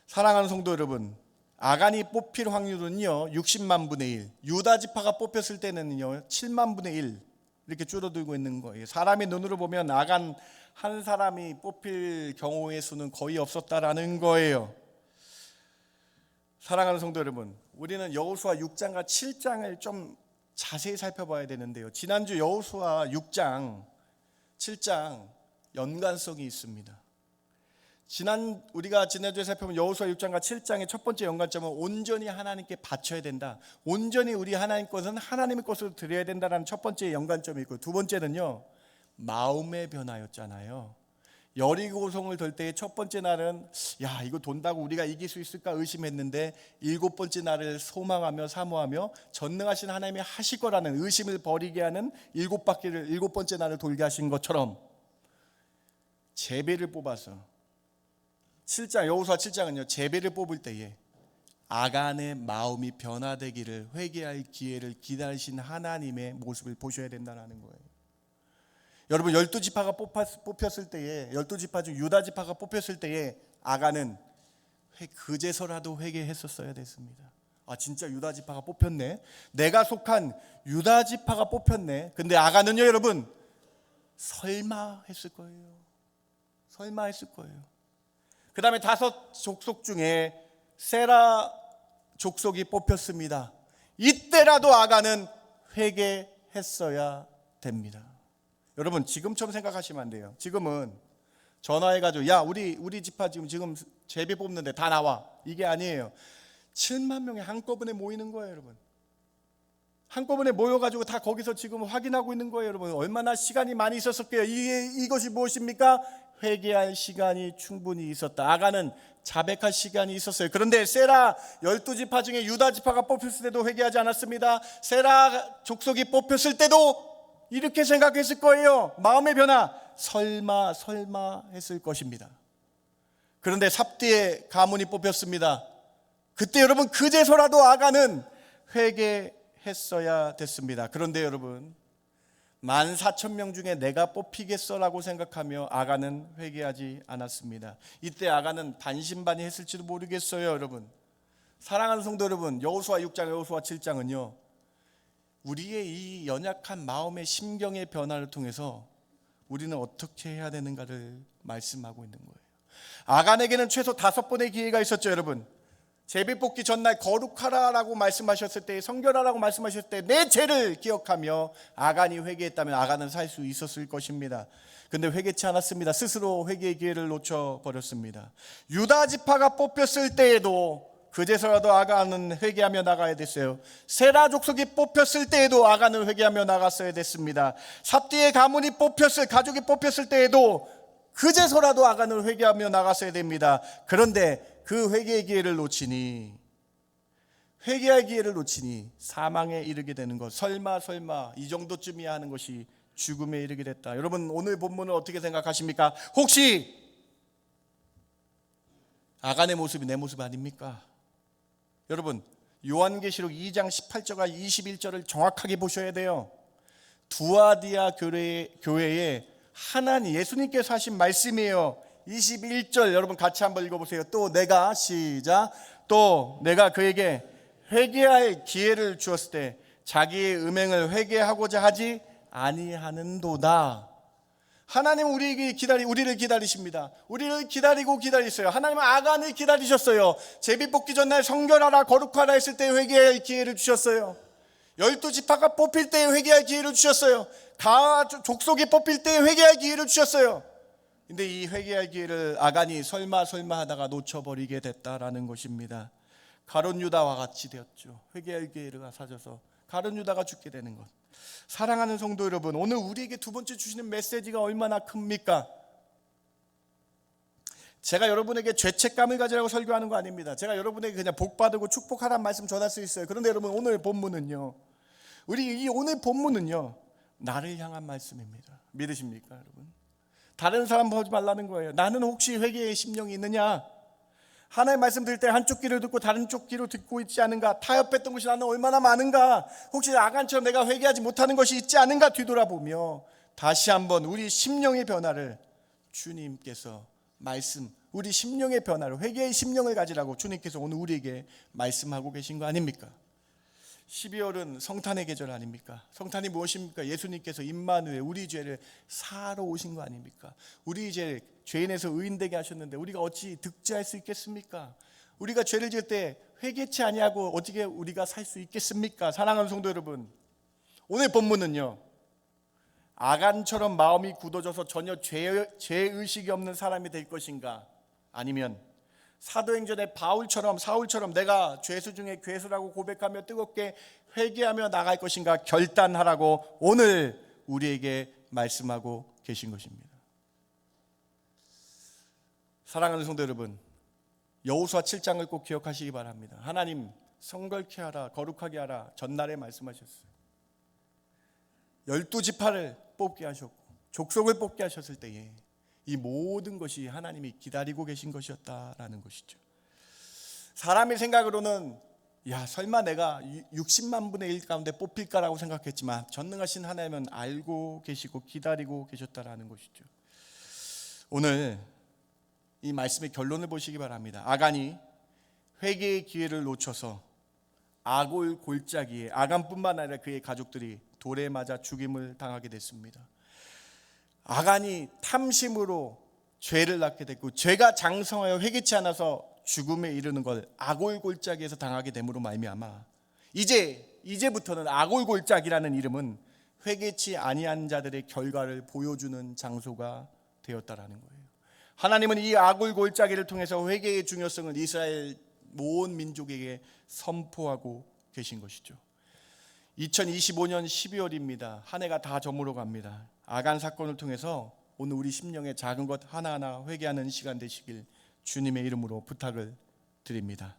사랑하는 성도 여러분, 아간이 뽑힐 확률은요 60만 분의 1, 유다 지파가 뽑혔을 때는요 7만 분의 1 이렇게 줄어들고 있는 거예요. 사람의 눈으로 보면 아간 한 사람이 뽑힐 경우의 수는 거의 없었다라는 거예요. 사랑하는 성도 여러분, 우리는 여호수아 6장과 7장을 좀 자세히 살펴봐야 되는데요. 지난주 여호수아 6장, 7장 연관성이 있습니다. 우리가 지난주에 살펴본 여호수아 6장과 7장의 첫 번째 연관점은 온전히 하나님께 바쳐야 된다. 온전히 우리 하나님 것은 하나님의 것으로 드려야 된다는 첫 번째 연관점이 있고, 두 번째는요 마음의 변화였잖아요. 여리고성을 돌 때의 첫 번째 날은 야, 이거 돈다고 우리가 이길 수 있을까 의심했는데 일곱 번째 날을 소망하며 사모하며 전능하신 하나님이 하실 거라는 의심을 버리게 하는 일곱 바퀴를 일곱 번째 날을 돌게 하신 것처럼 제비를 뽑아서 7장 여호수아 7장은요, 제비를 뽑을 때에 아간의 마음이 변화되기를 회개할 기회를 기다리신 하나님의 모습을 보셔야 된다는 거예요. 여러분 12지파가 뽑혔을 때에 12지파 중 유다 지파가 뽑혔을 때에 아간은 그제서라도 회개했었어야 됐습니다. 아, 진짜 유다 지파가 뽑혔네. 내가 속한 유다 지파가 뽑혔네. 근데 아간은요, 여러분 설마 했을 거예요. 설마 했을 거예요. 그 다음에 5 족속 중에 세라 족속이 뽑혔습니다. 이때라도 아간은 회개했어야 됩니다. 여러분 지금처럼 생각하시면 안 돼요. 지금은 전화해가지고 야, 우리 지파 지금 제비 뽑는데 다 나와, 이게 아니에요. 7만 명이 한꺼번에 모이는 거예요. 여러분 한꺼번에 모여가지고 다 거기서 지금 확인하고 있는 거예요. 여러분 얼마나 시간이 많이 있었을게요. 이것이 무엇입니까? 회개할 시간이 충분히 있었다. 아간은 자백할 시간이 있었어요. 그런데 세라 12지파 중에 유다 지파가 뽑혔을 때도 회개하지 않았습니다. 세라 족속이 뽑혔을 때도 이렇게 생각했을 거예요. 마음의 변화, 설마 했을 것입니다. 그런데 삽디의 가문이 뽑혔습니다. 그때 여러분 그제서라도 아간은 회개했어야 됐습니다. 그런데 여러분 14,000명 중에 내가 뽑히겠어라고 생각하며 아간은 회개하지 않았습니다. 이때 아간은 반신반의했을지도 모르겠어요. 여러분 사랑하는 성도 여러분, 여호수아 6장 여호수아 7장은요 우리의 이 연약한 마음의 심경의 변화를 통해서 우리는 어떻게 해야 되는가를 말씀하고 있는 거예요. 아간에게는 최소 5번의 기회가 있었죠. 여러분 제비 뽑기 전날 거룩하라라고 말씀하셨을 때, 성결하라고 말씀하셨을 때 내 죄를 기억하며 아간이 회개했다면 아간은 살 수 있었을 것입니다. 근데 회개치 않았습니다. 스스로 회개의 기회를 놓쳐버렸습니다. 유다 지파가 뽑혔을 때에도 그제서라도 아간은 회개하며 나가야 됐어요. 세라 족속이 뽑혔을 때에도 아간은 회개하며 나갔어야 됐습니다. 삽디의 가문이 가족이 뽑혔을 때에도 그제서라도 아간은 회개하며 나갔어야 됩니다. 그런데 그 회개의 기회를 놓치니, 회개할 기회를 놓치니 사망에 이르게 되는 것, 설마 이 정도쯤이야 하는 것이 죽음에 이르게 됐다. 여러분 오늘 본문을 어떻게 생각하십니까? 혹시 아간의 모습이 내 모습 아닙니까? 여러분 요한계시록 2장 18절과 21절을 정확하게 보셔야 돼요. 두아디아 교회에 하나님 예수님께서 하신 말씀이에요. 21절 여러분 같이 한번 읽어보세요. 또 내가 그에게 회개할 기회를 주었을 때 자기의 음행을 회개하고자 하지 아니하는도다. 하나님은 우리를 기다리십니다. 우리를 기다리고 기다리세요. 하나님은 아간을 기다리셨어요. 제비 뽑기 전날 성결하라 거룩하라 했을 때 회개할 기회를 주셨어요. 12지파가 뽑힐 때 회개할 기회를 주셨어요. 족속이 뽑힐 때 회개할 기회를 주셨어요. 근데 이 회개할 기회를 아간이 설마 하다가 놓쳐버리게 됐다라는 것입니다. 가룟 유다와 같이 되었죠. 회개할 기회가 사져서 가룟 유다가 죽게 되는 것. 사랑하는 성도 여러분, 오늘 우리에게 두 번째 주시는 메시지가 얼마나 큽니까? 제가 여러분에게 죄책감을 가지라고 설교하는 거 아닙니다. 제가 여러분에게 그냥 복받고 축복하라는 말씀 전할 수 있어요. 그런데 여러분 오늘 본문은요, 오늘 본문은요 나를 향한 말씀입니다. 믿으십니까 여러분? 다른 사람 보지 말라는 거예요. 나는 혹시 회개의 심령이 있느냐? 하나의 말씀 들을 때 한쪽 귀를 듣고 다른 쪽 귀로 듣고 있지 않은가? 타협했던 것이 나는 얼마나 많은가? 혹시 아간처럼 내가 회개하지 못하는 것이 있지 않은가? 뒤돌아보며 다시 한번 우리 심령의 변화를 주님께서 우리 심령의 변화를, 회개의 심령을 가지라고 주님께서 오늘 우리에게 말씀하고 계신 거 아닙니까? 12월은 성탄의 계절 아닙니까? 성탄이 무엇입니까? 예수님께서 임마누엘 우리 죄를 사하러 오신 거 아닙니까? 우리 죄 죄인에서 의인되게 하셨는데 우리가 어찌 득죄할 수 있겠습니까? 우리가 죄를 지을 때 회개치 아니하고 어떻게 우리가 살 수 있겠습니까? 사랑하는 성도 여러분, 오늘 본문은요 아간처럼 마음이 굳어져서 전혀 죄의식이 없는 사람이 될 것인가, 아니면 사도행전의 사울처럼 내가 죄수 중에 괴수라고 고백하며 뜨겁게 회개하며 나갈 것인가 결단하라고 오늘 우리에게 말씀하고 계신 것입니다. 사랑하는 성도 여러분, 여호수아 7장을 꼭 기억하시기 바랍니다. 하나님 성결케 하라, 거룩하게 하라, 전날에 말씀하셨어요. 12지파를 뽑게 하셨고 족속을 뽑게 하셨을 때에 이 모든 것이 하나님이 기다리고 계신 것이었다라는 것이죠. 사람의 생각으로는 설마 내가 60만 분의 1 가운데 뽑힐까라고 생각했지만 전능하신 하나님은 알고 계시고 기다리고 계셨다라는 것이죠. 오늘 이 말씀의 결론을 보시기 바랍니다. 아간이 회개의 기회를 놓쳐서 아골 골짜기에 아간뿐만 아니라 그의 가족들이 돌에 맞아 죽임을 당하게 됐습니다. 아간이 탐심으로 죄를 낳게 됐고 죄가 장성하여 회개치 않아서 죽음에 이르는 걸 아골 골짜기에서 당하게 됨으로 말미암아 이제부터는 아골 골짜기라는 이름은 회개치 아니한 자들의 결과를 보여주는 장소가 되었다라는 거예요. 하나님은 이 아골 골짜기를 통해서 회개의 중요성을 이스라엘 온 민족에게 선포하고 계신 것이죠. 2025년 12월입니다. 한 해가 다 저물어 갑니다. 아간 사건을 통해서 오늘 우리 심령의 작은 것 하나하나 회개하는 시간 되시길 주님의 이름으로 부탁을 드립니다.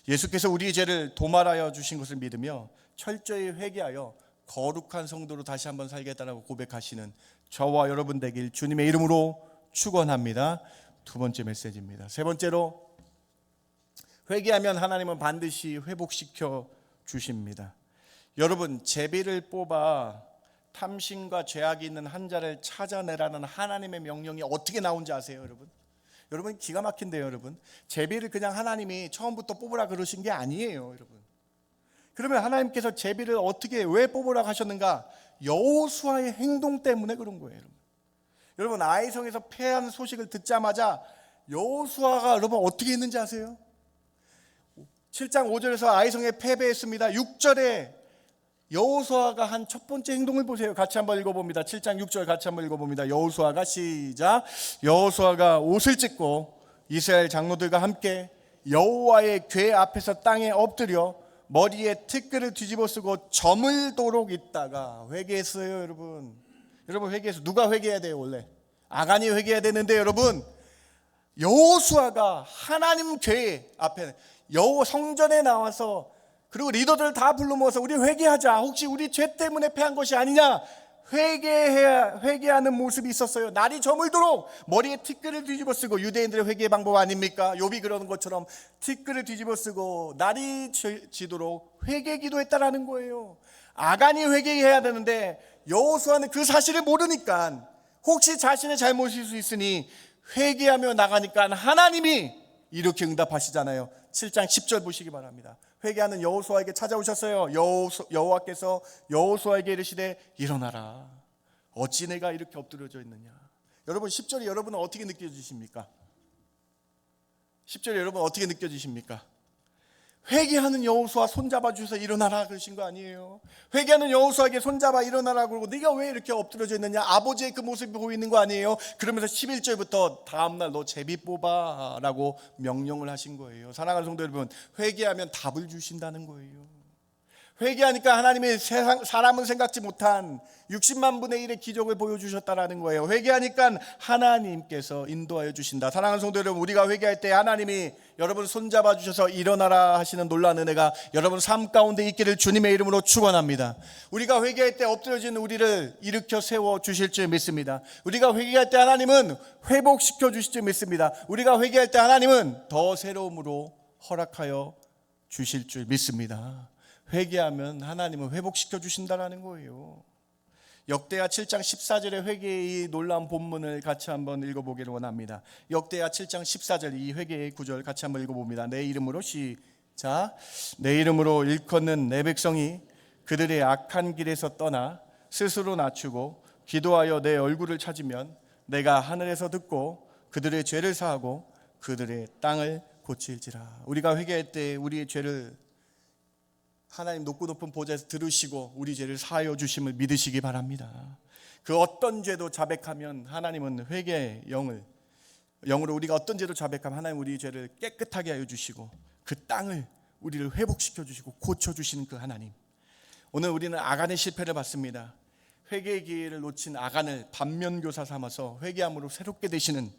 예수께서 우리의 죄를 도말하여 주신 것을 믿으며 철저히 회개하여 거룩한 성도로 다시 한번 살겠다라고 고백하시는 저와 여러분 되길 주님의 이름으로 축원합니다. 두 번째 메시지입니다. 세 번째로, 회개하면 하나님은 반드시 회복시켜 주십니다. 여러분, 제비를 뽑아 탐심과 죄악이 있는 한 자를 찾아내라는 하나님의 명령이 어떻게 나온지 아세요, 여러분? 여러분, 기가 막힌데요, 여러분. 제비를 그냥 하나님이 처음부터 뽑으라 그러신 게 아니에요, 여러분. 그러면 하나님께서 제비를 왜 뽑으라고 하셨는가? 여호수아의 행동 때문에 그런 거예요, 여러분. 여러분, 아이성에서 패한 소식을 듣자마자 여호수아가 여러분 어떻게 했는지 아세요? 7장 5절에서 아이성에 패배했습니다. 6절에 여호수아가 한 첫 번째 행동을 보세요. 같이 한번 읽어봅니다. 7장 6절 같이 한번 읽어봅니다. 여호수아가 시작. 여호수아가 옷을 찢고 이스라엘 장로들과 함께 여호와의 궤 앞에서 땅에 엎드려 머리에 티끌을 뒤집어 쓰고 저물도록 있다가 회개했어요, 여러분. 여러분, 회개해서 누가 회개해야 돼요? 원래 아간이 회개해야 되는데, 여러분, 여호수아가 하나님 궤 앞에 성전에 나와서, 그리고 리더들 다 불러 모아서 우리 회개하자, 혹시 우리 죄 때문에 패한 것이 아니냐, 회개하는 모습이 있었어요. 날이 저물도록 머리에 티끌을 뒤집어 쓰고, 유대인들의 회개의 방법 아닙니까? 욥이 그러는 것처럼 티끌을 뒤집어 쓰고 날이 지도록 회개 기도했다라는 거예요. 아간이 회개해야 되는데 여호수아는 그 사실을 모르니까, 혹시 자신의 잘못일 수 있으니 회개하며 나가니까 하나님이 이렇게 응답하시잖아요. 7장 10절 보시기 바랍니다. 회개하는 여호수아에게 찾아오셨어요. 여호와께서 여호수아에게 이르시되 일어나라. 어찌 내가 이렇게 엎드려져 있느냐. 여러분, 10절이 여러분은 어떻게 느껴지십니까? 10절이 여러분 어떻게 느껴지십니까? 회개하는 여호수아 손잡아 주셔서 일어나라 그러신 거 아니에요? 회개하는 여호수아에게 손잡아 일어나라 그러고 네가 왜 이렇게 엎드려져 있느냐, 아버지의 그 모습이 보이는 거 아니에요? 그러면서 11절부터 다음날 너 제비 뽑아 라고 명령을 하신 거예요. 사랑하는 성도 여러분, 회개하면 답을 주신다는 거예요. 회개하니까 하나님이 사람은 생각지 못한 60만 분의 1의 기적을 보여주셨다라는 거예요. 회개하니까 하나님께서 인도하여 주신다. 사랑하는 성도 여러분, 우리가 회개할 때 하나님이 여러분 손잡아 주셔서 일어나라 하시는 놀라운 은혜가 여러분 삶 가운데 있기를 주님의 이름으로 축원합니다. 우리가 회개할 때 엎드려진 우리를 일으켜 세워 주실 줄 믿습니다. 우리가 회개할 때 하나님은 회복시켜 주실 줄 믿습니다. 우리가 회개할 때 하나님은 더 새로움으로 허락하여 주실 줄 믿습니다. 회개하면 하나님은 회복시켜 주신다라는 거예요. 역대하 7장 14절의 회개의 놀라운 본문을 같이 한번 읽어보기를 원합니다. 역대하 7장 14절 이 회개의 구절 같이 한번 읽어봅니다. 내 이름으로 시작. 내 이름으로 일컫는 내 백성이 그들의 악한 길에서 떠나 스스로 낮추고 기도하여 내 얼굴을 찾으면 내가 하늘에서 듣고 그들의 죄를 사하고 그들의 땅을 고칠지라. 우리가 회개할 때 우리의 죄를 하나님 높고 높은 보좌에서 들으시고 우리 죄를 사하여 주심을 믿으시기 바랍니다. 그 어떤 죄도 자백하면 하나님은 회개의 영으로 우리가 어떤 죄도 자백하면 하나님 우리 죄를 깨끗하게 하여 주시고 그 땅을 우리를 회복시켜 주시고 고쳐 주시는 그 하나님. 오늘 우리는 아간의 실패를 봤습니다. 회개의 기회를 놓친 아간을 반면교사 삼아서 회개함으로 새롭게 되시는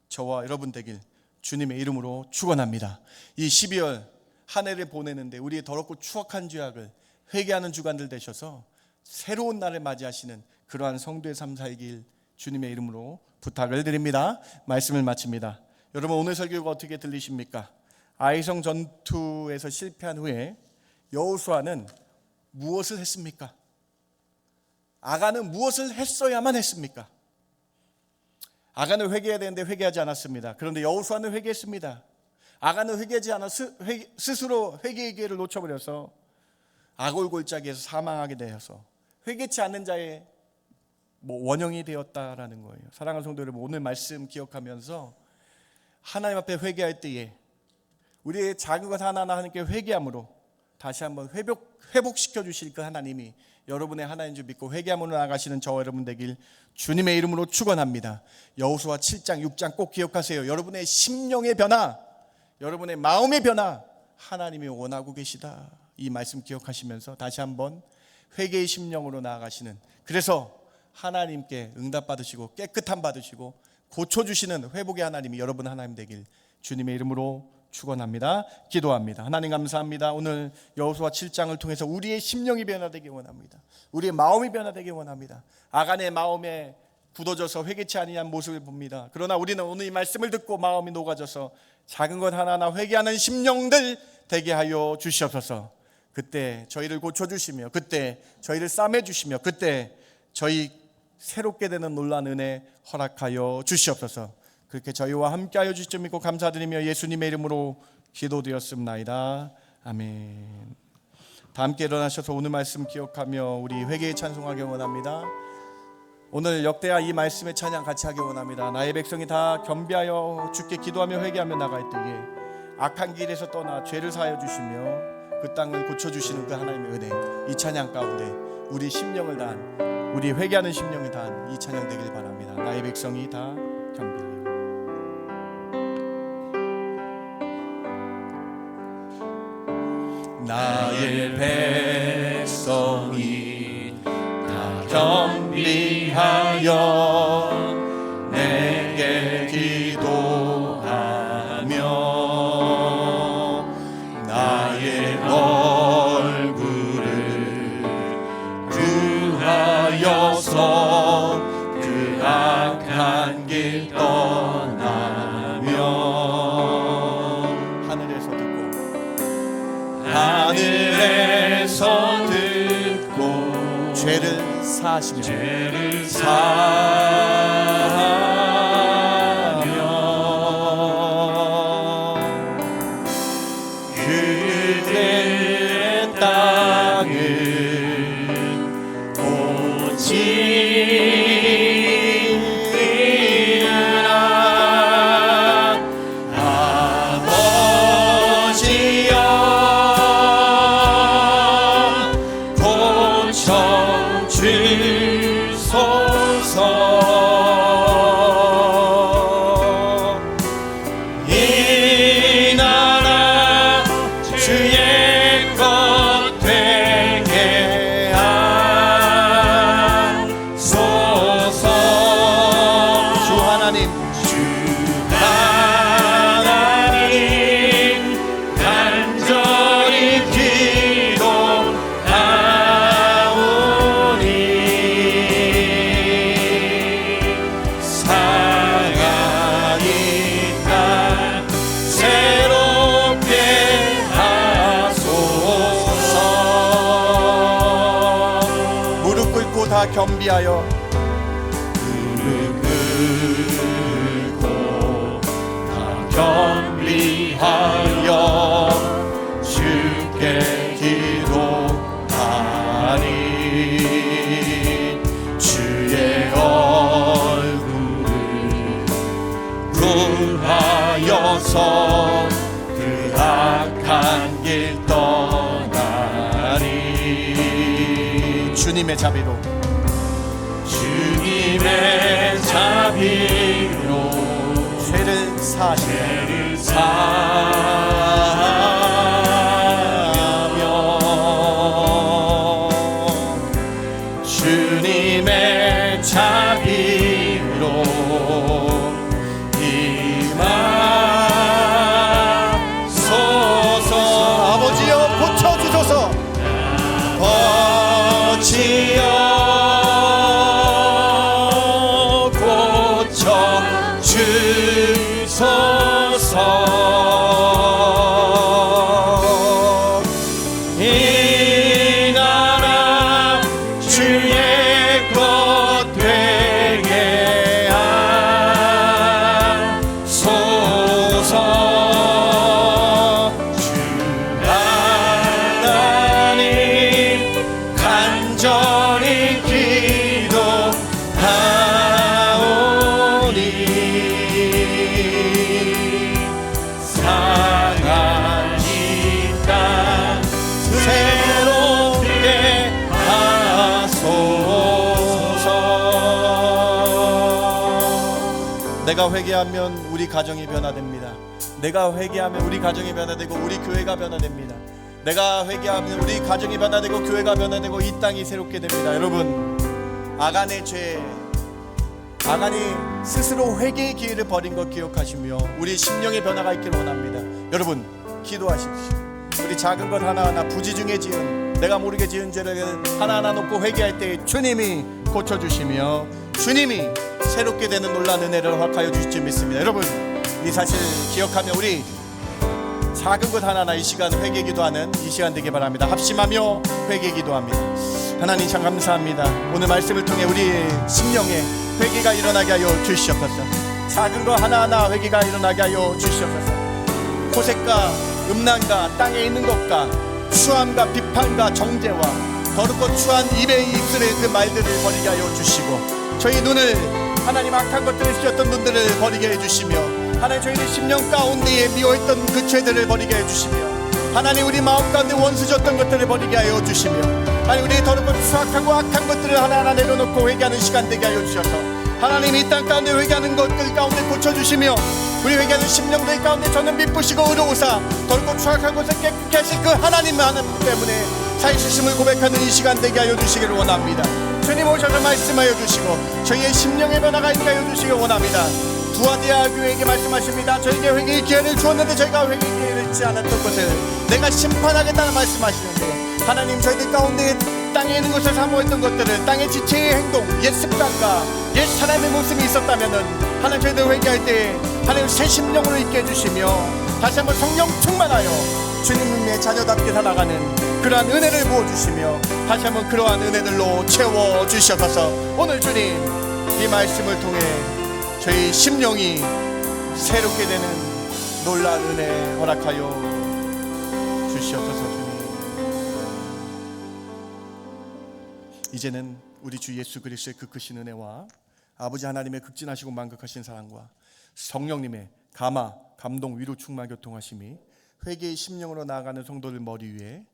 저와 여러분 되길 주님의 이름으로 축원합니다. 이 12월 한 해를 보내는데 우리의 더럽고 추악한 죄악을 회개하는 주간들 되셔서 새로운 날을 맞이하시는 그러한 성도의 삶 살길 주님의 이름으로 부탁을 드립니다. 말씀을 마칩니다. 여러분, 오늘 설교가 어떻게 들리십니까? 아이성 전투에서 실패한 후에 여호수아는 무엇을 했습니까? 아간은 무엇을 했어야만 했습니까? 아간은 회개해야 되는데 회개하지 않았습니다. 그런데 여호수아는 회개했습니다. 아간은 회개하지 않아 스스로 회개의 기회를 놓쳐버려서 아골골짜기에서 사망하게 되어서 회개치 않는 자의 원형이 되었다라는 거예요. 사랑하는 성도 여러분, 오늘 말씀 기억하면서 하나님 앞에 회개할 때에 우리의 작은 것 하나하나 하나님께 회개함으로 다시 한번 회복시켜 주실 그 하나님이 여러분의 하나님 줄 믿고 회개함으로 나아가시는 저와 여러분 되길 주님의 이름으로 축원합니다. 여호수아 7장 6장 꼭 기억하세요. 여러분의 심령의 변화, 여러분의 마음의 변화 하나님이 원하고 계시다. 이 말씀 기억하시면서 다시 한번 회개의 심령으로 나아가시는, 그래서 하나님께 응답받으시고 깨끗함 받으시고 고쳐주시는 회복의 하나님이 여러분 하나님 되길 주님의 이름으로 축원합니다. 기도합니다. 하나님 감사합니다. 오늘 여호수아 7장을 통해서 우리의 심령이 변화되기 원합니다. 우리의 마음이 변화되기 원합니다. 아간의 마음에 굳어져서 회개치 아니한 모습을 봅니다. 그러나 우리는 오늘 이 말씀을 듣고 마음이 녹아져서 작은 것 하나하나 회개하는 심령들 되게 하여 주시옵소서. 그때 저희를 고쳐주시며, 그때 저희를 싸매주시며, 그때 저희 새롭게 되는 놀라운 은혜 허락하여 주시옵소서. 그렇게 저희와 함께하여 주실 줄 믿고 감사드리며 예수님의 이름으로 기도드렸습나이다. 아멘. 다 함께 일어나셔서 오늘 말씀 기억하며 우리 회개의 찬송하기 원합니다. 오늘 역대하 이 말씀의 찬양 같이 하기 원합니다. 나의 백성이 다 겸비하여 주께 기도하며 회개하며 나갈 때에 악한 길에서 떠나 죄를 사하여 주시며 그 땅을 고쳐주시는 그 하나님의 은혜, 이 찬양 가운데 우리 심령을 다한, 우리 회개하는 심령을 다한 이 찬양 되길 바랍니다. 나의 백성이 다 겸비하여. 나의 백성이 다 겸비하여 내게 기도하며 나의 얼굴을 구하여서 그 악한 길 떠나며 하늘에서 듣고 죄를 사하시며 그들의 땅을 고치리라. 아버지여 주소서. 이 나라 주의 것 되게 하소서. 주 하나님, 주 하나님 간절히 기도하오니 사랑이 다 새롭게 하소서. 무릎 꿇고 다 겸비하여, 무릎 꿇고 다 겸비하여 주께 기도하니 주의 얼굴을 구하여서 그 악한 길 떠나리. 주님의 자비로, 주님의 자비로 죄를 사하며 주님의 자비로 임하 상한 이 땅 새롭게 하소서. 내가 회개하면 우리 가정이 변화됩니다. 내가 회개하면 우리 가정이 변화되고 우리 교회가 변화됩니다. 내가 회개하면 우리 가정이 변화되고 교회가 변화되고 이 땅이 새롭게 됩니다. 여러분, 아간의 죄, 아간이 스스로 회개의 기회를 버린 것 기억하시며 우리 심령의 변화가 있기를 원합니다. 여러분, 기도하십시오. 우리 작은 것 하나하나 부지중에 지은, 내가 모르게 지은 죄를 하나하나 놓고 회개할 때 주님이 고쳐주시며 주님이 새롭게 되는 놀라운 은혜를 허락하여 주실 줄 믿습니다. 여러분, 이 사실 기억하며 우리 작은 것 하나하나 이 시간 회개 기도하는 이 시간 되길 바랍니다. 합심하며 회개 기도합니다. 하나님 참 감사합니다. 오늘 말씀을 통해 우리 심령에 회개가 일어나게 하여 주시옵소서. 작은 것 하나하나 회개가 일어나게 하여 주시옵소서. 호색과 음란과 땅에 있는 것과 추함과 비판과 정죄와 더럽고 추한 입의 입술의 그 말들을 버리게 하여 주시고 저희 눈을 하나님 악한 것들을 씌웠던 눈들을 버리게 해주시며 하나님 저희의 심령 가운데에 미워했던 그 죄들을 버리게 해주시며 하나님 우리 마음 가운데 원수 줬던 것들을 버리게 하여 주시며 하나님 우리 더럽고 추악하고 악한 것들을 하나하나 내려놓고 회개하는 시간 되게 하여 주셔서 하나님 이 땅 가운데 회개하는 것들 가운데 고쳐주시며 우리 회개하는 심령들 가운데 저는 미쁘시고 의로우사 더럽고 추악한 것을 깨끗게 하실 그 하나님 때문에 살수심을 고백하는 이 시간 되게 하여 주시기를 원합니다. 주님 오셔서 말씀하여 주시고 저희의 심령의 변화가 있게 하여 주시기 원합니다. 두아디아 교회에게 말씀하십니다. 저에게 회개의 기회를 주었는데 저희가 회개의 기회를 잊지 않았던 것을 내가 심판하겠다는 말씀하시는데 하나님 저희들 가운데 땅에 있는 것을 사모했던 것들을 땅의 지체의 행동, 옛 습관과 옛 사람의 모습이 있었다면은 하나님 저희들 회개할 때 하나님 새 심령으로 있게 해주시며 다시 한번 성령 충만하여 주님의 자녀답게 살아가는 그러한 은혜를 부어주시며 다시 한번 그러한 은혜들로 채워주셔서 오늘 주님 이 말씀을 통해 저희 심령이 새롭게 되는 놀라운 은혜 허락하여 주시옵소서. 주님 이제는 우리 주 예수 그리스도의 그 크신 은혜와 아버지 하나님의 극진하시고 만극하신 사랑과 성령님의 감화, 감동, 위로, 충만, 교통하심이 회개의 심령으로 나아가는 성도들 머리 위에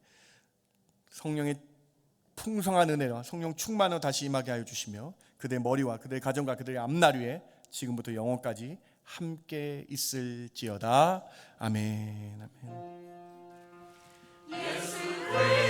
성령의 풍성한 은혜와 성령 충만으로 다시 임하게 하여 주시며 그들의 머리와 그들의 가정과 그들의 앞날 위에 지금부터 영원까지 함께 있을지어다. 아멘. 아멘.